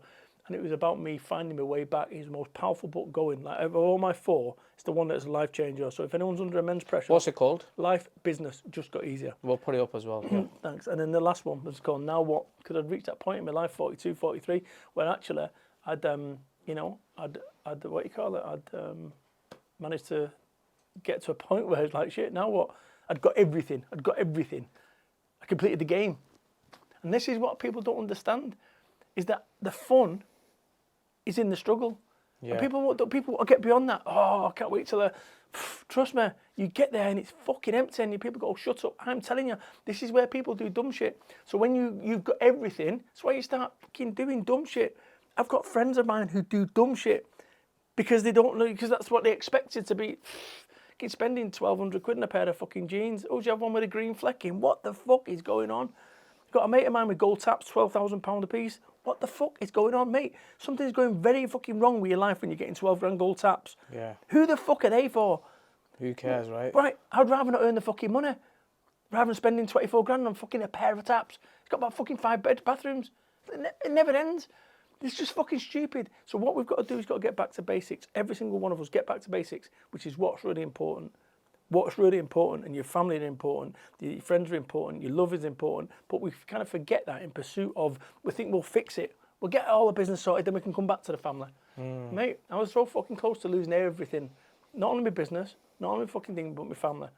[SPEAKER 1] and it was about me finding my way back. It's the most powerful book going. Like, of all my 4, it's the one that's a life changer. So if anyone's under immense pressure...
[SPEAKER 2] What's it called?
[SPEAKER 1] Life, Business, Just Got Easier.
[SPEAKER 2] We'll put it up as well. Yeah.
[SPEAKER 1] Thanks. And then the last one was called Now What? Because I'd reached that point in my life, 42, 43, where actually I'd what you call it? I'd managed to get to a point where it's like, shit, now what? I'd got everything. I completed the game. And this is what people don't understand, is that the fun is in the struggle.
[SPEAKER 2] Yeah.
[SPEAKER 1] And people will get beyond that. Oh, I can't wait till trust me, you get there and it's fucking empty and people go, shut up. I'm telling you, this is where people do dumb shit. So when you've got everything, that's why you start fucking doing dumb shit. I've got friends of mine who do dumb shit because they don't know, because that's what they expected to be. Fucking spending 1,200 quid on a pair of fucking jeans. Oh, do you have one with a green fleck in? What the fuck is going on? Got a mate of mine with gold taps, £12,000 a piece. What the fuck is going on, mate? Something's going very fucking wrong with your life when you're getting 12 grand gold taps.
[SPEAKER 2] Yeah.
[SPEAKER 1] Who the fuck are they for?
[SPEAKER 2] Who cares, right?
[SPEAKER 1] Right, I'd rather not earn the fucking money. Rather than spending 24 grand on fucking a pair of taps. It's got about fucking 5 bathrooms. It never ends. It's just fucking stupid. So what we've got to do is got to get back to basics. Every single one of us get back to basics, which is what's really important. What's really important, and your family are important, your friends are important, your love is important, but we kind of forget that in pursuit of, we think we'll fix it. We'll get all the business sorted, then we can come back to the family. Mate, I was so fucking close to losing everything. Not only my business, not only my fucking thing, but my family.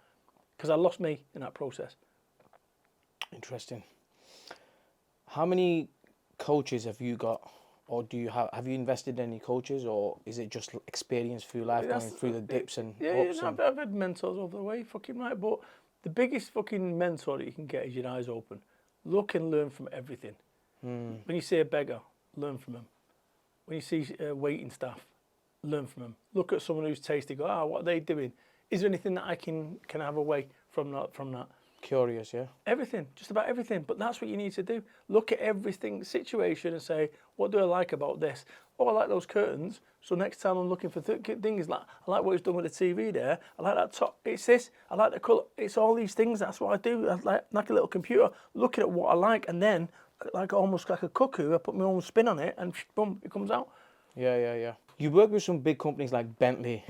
[SPEAKER 1] Because I lost me in that process.
[SPEAKER 2] Interesting. How many coaches have you got? Or do you have you invested in any coaches, or is it just experience through life, going through the dips and ups?
[SPEAKER 1] I've had mentors all the way, fucking right. But the biggest fucking mentor that you can get is your eyes open. Look and learn from everything. When you see a beggar, learn from him. When you see waiting staff, learn from them. Look at someone who's tasty. Go, what are they doing? Is there anything that I can have away from that?
[SPEAKER 2] Curious, yeah.
[SPEAKER 1] Everything, just about everything. But that's what you need to do. Look at everything, situation, and say, what do I like about this? Oh, I like those curtains. So next time I'm looking for things, like I like what he's done with the TV there. I like that top. It's this. I like the colour. It's all these things. That's what I do. I like a little computer, looking at what I like, and then almost like a cuckoo, I put my own spin on it, and boom, it comes out.
[SPEAKER 2] Yeah. You work with some big companies like Bentley,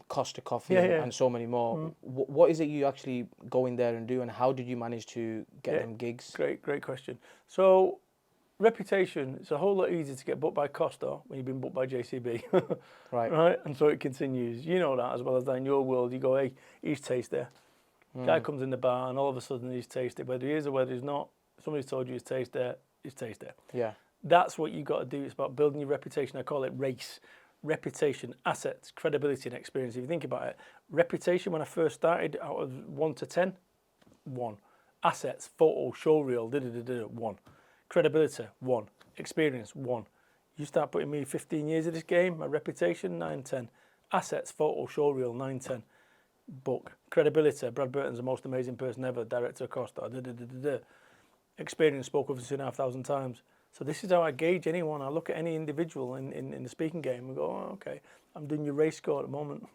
[SPEAKER 2] Costa Coffee, and so many more. What is it you actually go in there and do, and how did you manage to get them gigs?
[SPEAKER 1] Great question. So, reputation, it's a whole lot easier to get booked by Costa when you've been booked by JCB. Right? And so it continues. You know that as well as that in your world. You go, hey, he's tasty. Guy comes in the bar and all of a sudden he's tasty. Whether he is or whether he's not, somebody's told you he's tasty.
[SPEAKER 2] Yeah.
[SPEAKER 1] That's what you've got to do. It's about building your reputation. I call it RACE. Reputation, assets, credibility, and experience. If you think about it, reputation, when I first started, out of 1 to 10, 1. Assets, photo, showreel, 1. Credibility, 1. Experience, 1. You start putting me 15 years of this game, my reputation, 9, 10. Assets, photo, showreel, 9, 10. Book. Credibility, Brad Burton's the most amazing person ever, director of Costa. Experience, spoke over 2,500 times. So this is how I gauge anyone. I look at any individual in the speaking game and go, oh, okay, I'm doing your race score at the moment.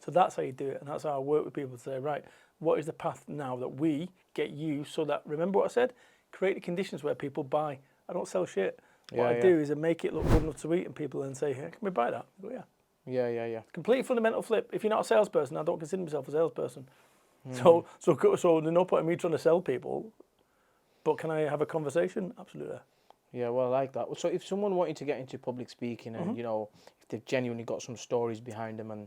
[SPEAKER 1] So that's how you do it. And that's how I work with people to say, right, what is the path now that we get you so that, remember what I said? Create the conditions where people buy. I don't sell shit. What I do is I make it look good enough to eat and people then say, hey, can we buy that? I go, yeah.
[SPEAKER 2] Yeah.
[SPEAKER 1] Complete fundamental flip. If you're not a salesperson, I don't consider myself a salesperson. So there's no point in me trying to sell people. But can I have a conversation? Absolutely.
[SPEAKER 2] Yeah, well, I like that. So if someone wanted to get into public speaking and, if they've genuinely got some stories behind them, and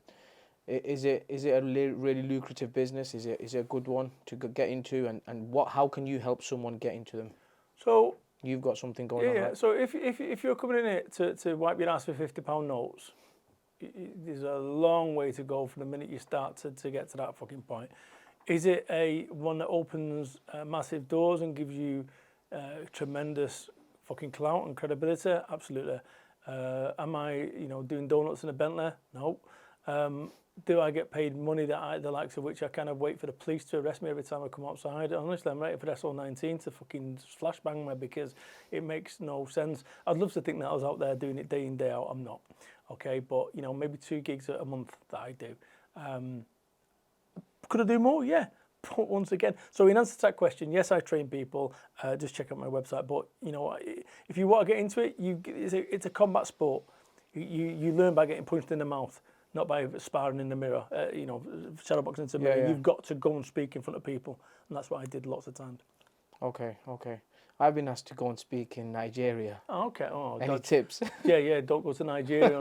[SPEAKER 2] is it a really lucrative business? Is it a good one to get into? And how can you help someone get into them?
[SPEAKER 1] So
[SPEAKER 2] you've got something going on, right?
[SPEAKER 1] So if you're coming in here to wipe your ass with £50 notes, there's a long way to go from the minute you start to get to that fucking point. Is it one that opens massive doors and gives you tremendous fucking clout and credibility? Absolutely. Am I, doing donuts in a Bentley? No. Do I get paid money the likes of which I kind of wait for the police to arrest me every time I come outside? Honestly, I'm ready for SO19 to fucking flashbang me because it makes no sense. I'd love to think that I was out there doing it day in, day out. I'm not. Okay, but, maybe 2 gigs a month that I do. Could I do more? Yeah. But once again, so in answer to that question, yes, I train people. Just check out my website. But you know, if you want to get into it, it's a combat sport. You learn by getting punched in the mouth, not by sparring in the mirror. You know, shadowboxing into the mirror.
[SPEAKER 2] Yeah.
[SPEAKER 1] You've got to go and speak in front of people, and that's what I did lots of times.
[SPEAKER 2] Okay. I've been asked to go and speak in Nigeria.
[SPEAKER 1] Oh, okay. Oh,
[SPEAKER 2] Any
[SPEAKER 1] God.
[SPEAKER 2] tips?
[SPEAKER 1] Yeah. Don't go to Nigeria.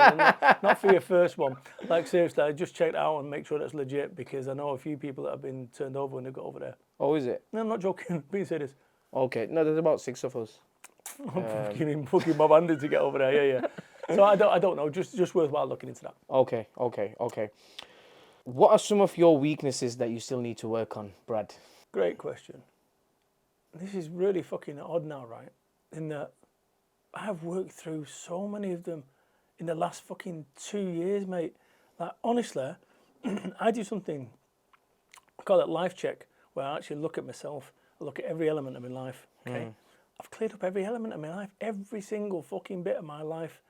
[SPEAKER 1] Not for your first one. Like seriously, I just check it out and make sure that's legit because I know a few people that have been turned over when they got over there.
[SPEAKER 2] Oh, is it?
[SPEAKER 1] No, I'm not joking. Being serious.
[SPEAKER 2] Okay. No, there's about 6 of us.
[SPEAKER 1] Fucking Bob Andy to get over there. Yeah. So I don't know. Just worthwhile looking into that.
[SPEAKER 2] Okay. What are some of your weaknesses that you still need to work on, Brad?
[SPEAKER 1] Great question. This is really fucking odd now, right? In that I've worked through so many of them in the last fucking 2 years, mate. Like, honestly, I do something, I call it life check, where I actually look at myself, I look at every element of my life, okay? I've cleared up every element of my life, every single fucking bit of my life,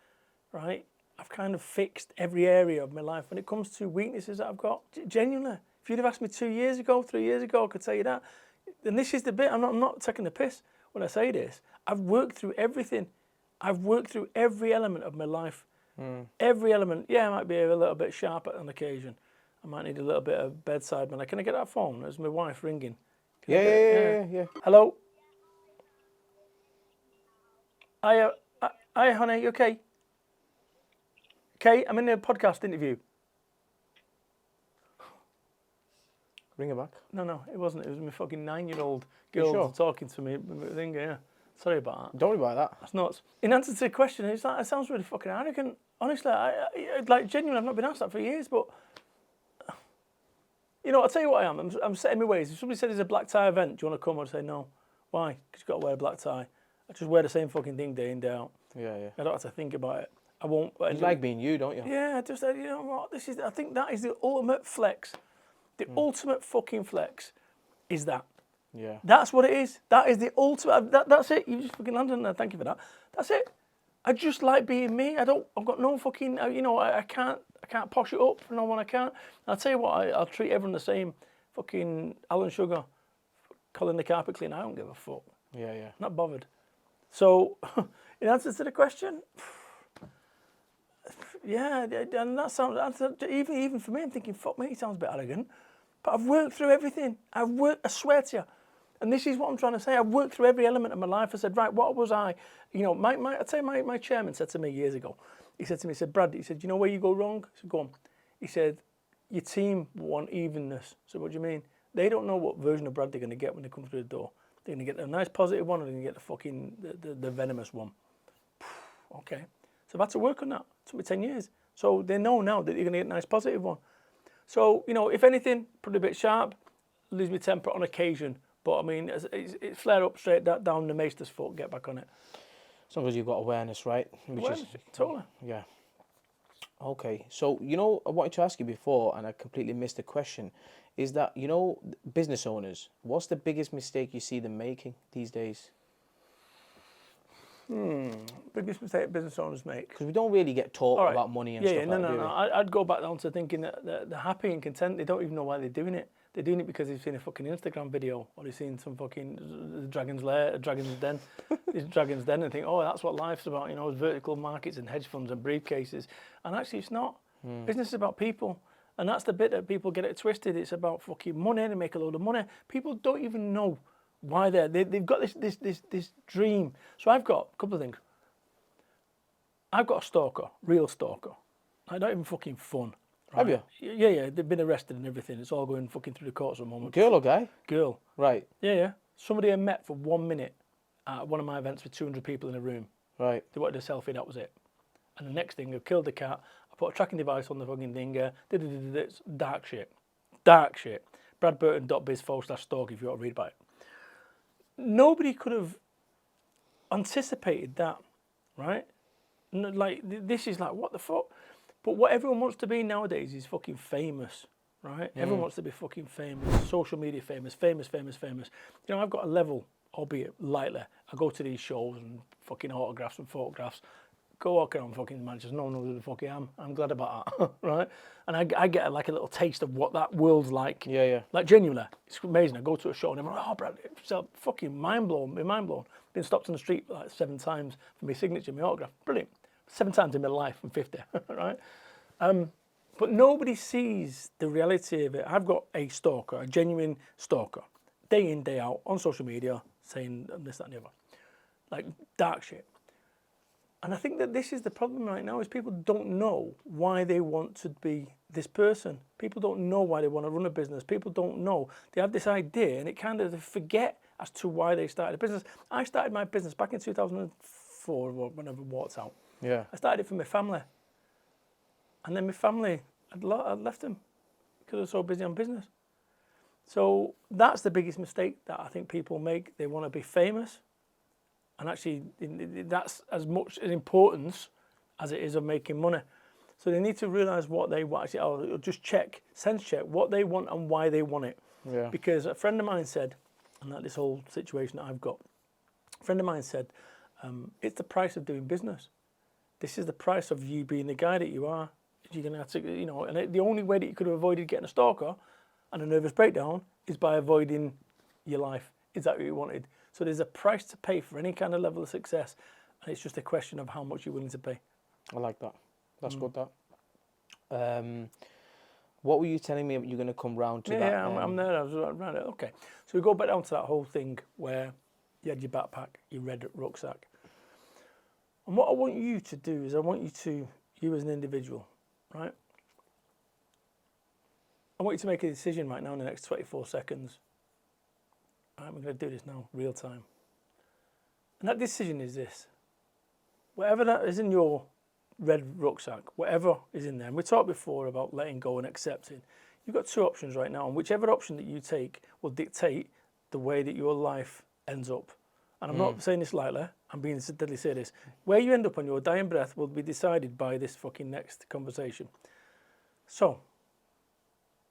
[SPEAKER 1] right? I've kind of fixed every area of my life. When it comes to weaknesses that I've got, genuinely, if you'd have asked me 2 years ago, 3 years ago, I could tell you that. And this is the bit, I'm not taking the piss when I say this. I've worked through everything. I've worked through every element of my life. Every element. Yeah, I might be a little bit sharp on occasion. I might need a little bit of bedside manner. Can I get that phone? There's my wife ringing.
[SPEAKER 2] Yeah.
[SPEAKER 1] Hello? Hi, honey, you okay? Okay, I'm in a podcast interview.
[SPEAKER 2] Ring her back.
[SPEAKER 1] No, it wasn't. It was my fucking 9-year-old girl talking to me. Yeah. Sorry about that.
[SPEAKER 2] Don't worry about that.
[SPEAKER 1] That's nuts. In answer to the question, it's like, it sounds really fucking arrogant. Honestly, I like genuinely, I've not been asked that for years, but you know, I'll tell you what I am. I'm set in my ways. If somebody said there's a black tie event, do you want to come? I'd say no. Why? Because you've got to wear a black tie. I just wear the same fucking thing day in, day out.
[SPEAKER 2] Yeah.
[SPEAKER 1] I don't have to think about it. I won't.
[SPEAKER 2] You like being you, don't you?
[SPEAKER 1] Yeah, just you know what? I think that is the ultimate flex. The ultimate fucking flex is that.
[SPEAKER 2] Yeah.
[SPEAKER 1] That's what it is. That is the ultimate. That's it. You just fucking landed on that. Thank you for that. That's it. I just like being me. I've got no fucking. You know, I can't posh it up for no one. I can't. I'll tell you what. I'll treat everyone the same. Fucking Alan Sugar, Colin the carpet cleaner. I don't give a fuck.
[SPEAKER 2] Yeah.
[SPEAKER 1] Not bothered. So, in answer to the question, yeah, and that sounds even for me. I'm thinking, fuck me, it sounds a bit arrogant. But I've worked through everything. I swear to you. And this is what I'm trying to say. I've worked through every element of my life. I said, right, what was I? You know, I'd say my chairman said to me years ago, he said to me, he said, Brad, he said, you know where you go wrong? I said, go on. He said, your team want evenness. So what do you mean? They don't know what version of Brad they're going to get when they come through the door. They're going to get a nice positive one or they're going to get the fucking, the venomous one. Okay. So I've had to work on that. It took me 10 years. So they know now that you're going to get a nice positive one. So, you know, if anything, probably a bit sharp, lose my temper on occasion. But, I mean, it flare up straight down the maester's foot, get back on it.
[SPEAKER 2] As long as you've got awareness, right?
[SPEAKER 1] Totally.
[SPEAKER 2] Yeah. Okay. So, you know, I wanted to ask you before, and I completely missed the question, is that, you know, business owners, what's the biggest mistake you see them making these days?
[SPEAKER 1] Biggest mistake business owners make.
[SPEAKER 2] Because we don't really get taught about money and stuff like that.
[SPEAKER 1] No. I'd go back down to thinking that they're happy and content. They don't even know why they're doing it. They're doing it because they've seen a fucking Instagram video or they've seen some fucking Dragon's Lair, Dragon's Den, Dragon's Den, and think, oh, that's what life's about. You know, vertical markets and hedge funds and briefcases. And actually, it's not. Business is about people. And that's the bit that people get it twisted. It's about fucking money. They make a load of money. People don't even know why they've got this dream. So I've got a couple of things. I've got a stalker, real stalker. Not even fucking fun.
[SPEAKER 2] Have
[SPEAKER 1] Right?
[SPEAKER 2] you?
[SPEAKER 1] Yeah. They've been arrested and everything. It's all going fucking through the courts at the moment.
[SPEAKER 2] Girl or guy?
[SPEAKER 1] Girl.
[SPEAKER 2] Right.
[SPEAKER 1] Yeah. Somebody I met for 1 minute at one of my events with 200 people in a room.
[SPEAKER 2] Right.
[SPEAKER 1] They wanted a selfie, that was it. And the next thing, I killed the cat. I put a tracking device on the fucking thing. It's dark shit. BradBurton.biz/stalk if you want to read about it. Nobody could have anticipated that, right? Like, this is like, what the fuck? But what everyone wants to be nowadays is fucking famous, right? Everyone wants to be fucking famous, social media famous. You know, I've got a level, albeit lightly. I go to these shows and fucking autographs and photographs. go walking on fucking Manchester, no one knows who the fuck I am. I'm glad about that, right? And I get like a little taste of what that world's like.
[SPEAKER 2] Yeah, yeah.
[SPEAKER 1] Like genuinely, it's amazing. I go to a show and everyone's like, oh, Brad, it's fucking mind blown. Been stopped on the street like 7 times for my signature, my autograph. Brilliant. 7 times in my life. I'm 50, right? But nobody sees the reality of it. I've got a stalker, a genuine stalker, day in, day out, on social media, saying this, that, and the other. Like dark shit. And I think that this is the problem right now, is people don't know why they want to be this person. People don't know why they want to run a business. People don't know. They have this idea and it kind of, they forget as to why they started a business. I started my business back in 2004, or whenever it walked out.
[SPEAKER 2] Yeah.
[SPEAKER 1] I started it for my family. And then my family, I'd left them because I was so busy on business. So that's the biggest mistake that I think people make. They want to be famous. And actually, that's as much an importance as it is of making money. So they need to realise what they want. Actually, or just sense check what they want and why they want it.
[SPEAKER 2] Yeah.
[SPEAKER 1] Because a friend of mine said, and that this whole situation that I've got, a friend of mine said, it's the price of doing business. This is the price of you being the guy that you are. You're gonna have to, and the only way that you could have avoided getting a stalker and a nervous breakdown is by avoiding your life. Is that what you wanted? So there's a price to pay for any kind of level of success, and it's just a question of how much you're willing to pay.
[SPEAKER 2] I like that. That's good, that. What were you telling me you're going to come round to?
[SPEAKER 1] Yeah, I'm there. I was around it. Okay. So we go back down to that whole thing where you had your backpack, your red rucksack. And what I want you to do is you as an individual, right? I want you to make a decision right now in the next 24 seconds. I'm going to do this now, real time. And that decision is this. Whatever that is in your red rucksack, whatever is in there, and we talked before about letting go and accepting. You've got 2 options right now, and whichever option that you take will dictate the way that your life ends up. And I'm not saying this lightly, I'm being deadly serious. Where you end up on your dying breath will be decided by this fucking next conversation. So,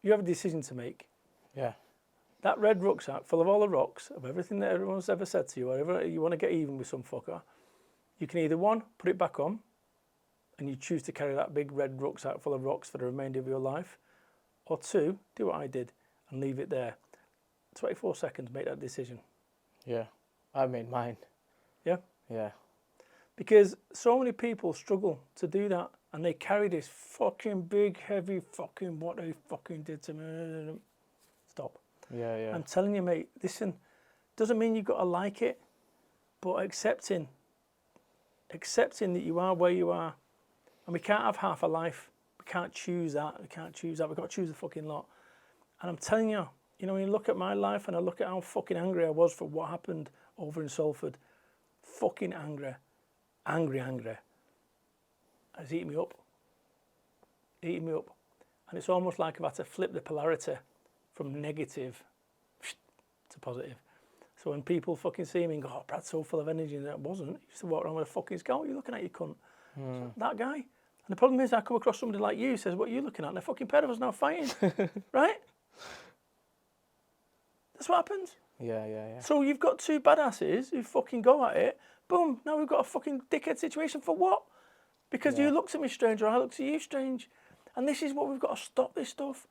[SPEAKER 1] you have a decision to make.
[SPEAKER 2] Yeah.
[SPEAKER 1] That red rucksack full of all the rocks of everything that everyone's ever said to you, whatever you want to get even with some fucker, you can either 1, put it back on, and you choose to carry that big red rucksack full of rocks for the remainder of your life, or 2, do what I did and leave it there. 24 seconds, make that decision.
[SPEAKER 2] Yeah, I made mine.
[SPEAKER 1] Yeah?
[SPEAKER 2] Yeah.
[SPEAKER 1] Because so many people struggle to do that, and they carry this fucking big, heavy fucking what they fucking did to me. Stop.
[SPEAKER 2] Yeah, yeah.
[SPEAKER 1] I'm telling you, mate, listen, doesn't mean you've got to like it, but accepting that you are where you are. And we can't have half a life. We can't choose that. We've got to choose the fucking lot. And I'm telling you, when you look at my life and I look at how fucking angry I was for what happened over in Salford, fucking angry. It's eating me up. And it's almost like I've had to flip the polarity from negative to positive. So when people fucking see me and go, oh, Brad's so full of energy, and that wasn't. He used to walk around with a fucking scout. What are you looking at, you cunt? So that guy. And the problem is I come across somebody like you who says, what are you looking at? And a fucking pair of us now fighting. Right? That's what happens.
[SPEAKER 2] Yeah.
[SPEAKER 1] So you've got 2 badasses who fucking go at it. Boom, now we've got a fucking dickhead situation for what? Because you looked at me strange or I looked at you strange. And this is what we've got to stop this stuff.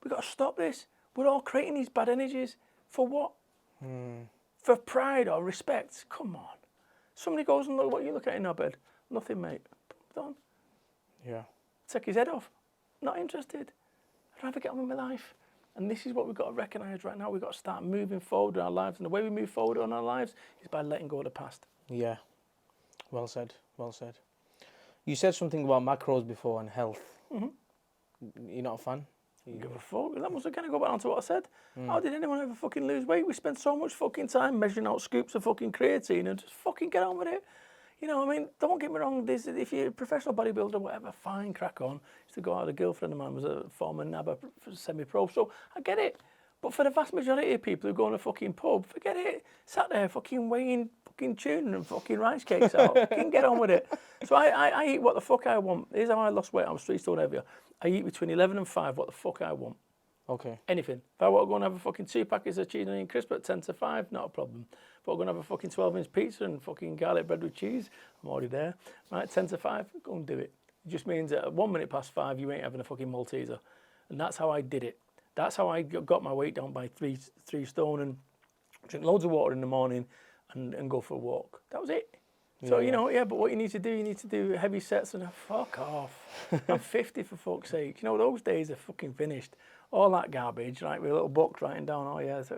[SPEAKER 1] We've got to stop this. We're all creating these bad energies. For what? For pride or respect? Come on. Somebody goes and look what you look at in our bed. Nothing, mate. Done.
[SPEAKER 2] Yeah.
[SPEAKER 1] Take his head off. Not interested. I'd rather get on with my life. And this is what we've got to recognise right now. We've got to start moving forward in our lives. And the way we move forward in our lives is by letting go of the past.
[SPEAKER 2] Yeah. Well said. You said something about macros before and health. You're not a fan?
[SPEAKER 1] Give a fuck. That must have kind of go back on to what I said. How did anyone ever fucking lose weight? We spend so much fucking time measuring out scoops of fucking creatine and just fucking get on with it. Don't get me wrong. If you're a professional bodybuilder, whatever, fine, crack on. Used to go out with a girlfriend of mine was a former NABA semi-pro, so I get it. But for the vast majority of people who go on a fucking pub, forget it. Sat there fucking weighing fucking tuna and fucking rice cakes out. Fucking get on with it. So I eat what the fuck I want. Here's how I lost weight. I'm 3 stone heavier. I eat between 11 and 5 what the fuck I want.
[SPEAKER 2] Okay.
[SPEAKER 1] Anything. If I want to go and have a fucking 2 packets of cheese and onion crisp at 10 to 5, not a problem. If I'm going to have a fucking 12-inch pizza and fucking garlic bread with cheese, I'm already there. Right, 10 to 5, go and do it. It just means that at 1 minute past 5, you ain't having a fucking Malteser. And that's how I did it. That's how I got my weight down by 3 stone and drink loads of water in the morning and go for a walk. That was it. So, but what you need to do heavy sets and fuck off. I'm 50 for fuck's sake. Those days are fucking finished. All that garbage, right, with little books writing down, oh yeah, it's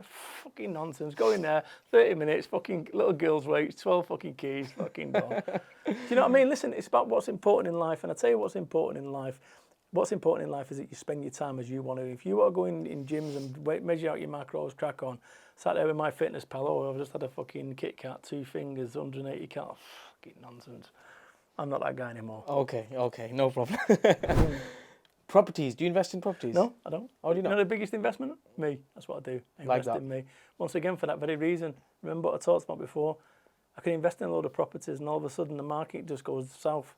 [SPEAKER 1] fucking nonsense. Go in there, 30 minutes, fucking little girls' weights, 12 fucking keys, fucking done. Do you know what I mean? Listen, it's about what's important in life. And I tell you what's important in life. What's important in life is that you spend your time as you want to. If you want to go in gyms and measure out your macros, crack on. Sat there with my fitness pal, I've just had a fucking Kit Kat, 2 fingers, 180 cal. Fucking nonsense. I'm not that guy anymore. Okay,
[SPEAKER 2] no problem. Properties, do you invest in properties?
[SPEAKER 1] No, I don't.
[SPEAKER 2] Oh, do you not?
[SPEAKER 1] The biggest investment? Me. That's what I do. I invest in me. Once again, for that very reason. Remember what I talked about before? I can invest in a load of properties and all of a sudden the market just goes south.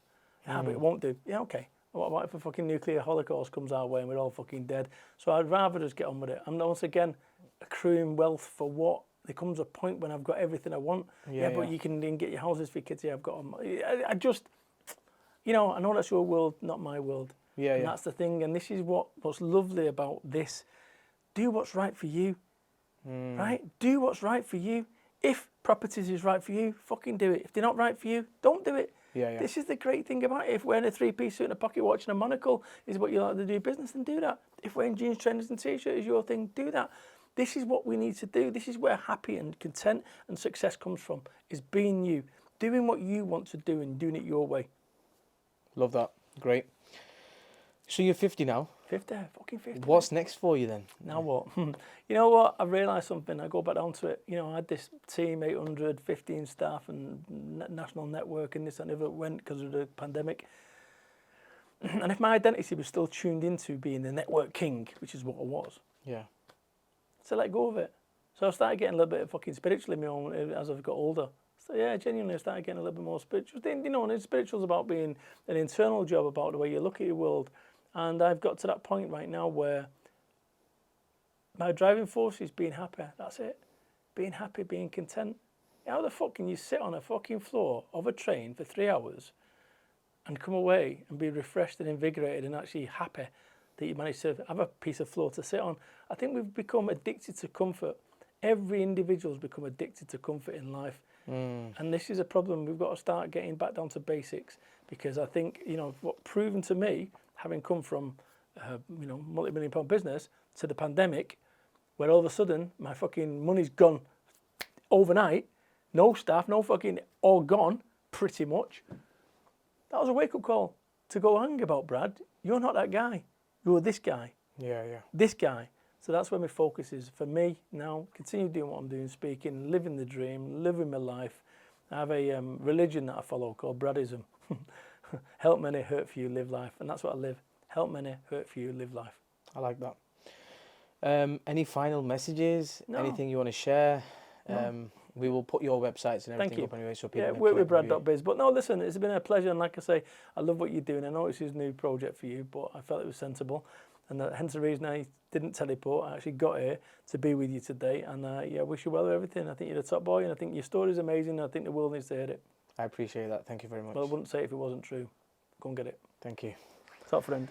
[SPEAKER 1] Yeah, but it won't do. Yeah, okay. What if a fucking nuclear holocaust comes our way and we're all fucking dead? So I'd rather just get on with it. I'm once again accruing wealth for what? There comes a point when I've got everything I want. But you can then get your houses for your kids. Yeah, I've got them. I just, I know that's your world, not my world. And that's the thing. And this is what's lovely about this. Do what's right for you. Right? Do what's right for you. If properties is right for you, fucking do it. If they're not right for you, don't do it. This is the great thing about it. If wearing a 3-piece suit and a pocket watch and a monocle is what you like to do business, then do that. If wearing jeans, trainers and t-shirt is your thing, do that. This is what we need to do. This is where happy and content and success comes from, is being you. Doing what you want to do and doing it your way.
[SPEAKER 2] Love that. Great. So you're 50 now?
[SPEAKER 1] 50, fucking 50.
[SPEAKER 2] What's next for you then?
[SPEAKER 1] Now what? You know what? I realised something. I go back down to it. I had this team, 815 staff and national network and this and that went because of the pandemic. And if my identity was still tuned into being the network king, which is what I was, so let go of it. So I started getting a little bit fucking spiritual in my own as I've got older. So genuinely I started getting a little bit more spiritual. And spiritual's about being an internal job, about the way you look at your world. And I've got to that point right now where my driving force is being happy. That's it. Being happy, being content. How the fuck can you sit on a fucking floor of a train for 3 hours and come away and be refreshed and invigorated and actually happy that you managed to have a piece of floor to sit on? I think we've become addicted to comfort. Every individual's become addicted to comfort in life. And this is a problem. We've got to start getting back down to basics, because I think, what proven to me, having come from, multi-million-pound business to the pandemic, where all of a sudden my fucking money's gone overnight, no staff, no fucking, all gone, pretty much. That was a wake-up call to go, hang about, Brad. You're not that guy. You're this guy. This guy. So that's where my focus is. For me now, continue doing what I'm doing, speaking, living the dream, living my life. I have a religion that I follow called Bradism. Help many, hurt few, live life. And that's what I live. Help many, hurt few, live life.
[SPEAKER 2] I like that. Any final messages? No. Anything you want to share? No. We will put your websites and everything up anyway, so people can
[SPEAKER 1] work with Brad.biz. But no, listen, it's been a pleasure. And like I say, I love what you're doing. I know it's a new project for you, but I felt it was sensible. And hence the reason I didn't teleport. I actually got here to be with you today. And I wish you well with everything. I think you're the top boy, and I think your story's amazing. And I think the world needs to hear it.
[SPEAKER 2] I appreciate that. Thank you very much.
[SPEAKER 1] Well, I wouldn't say it if it wasn't true. Go and get it.
[SPEAKER 2] Thank you.
[SPEAKER 1] Top friend.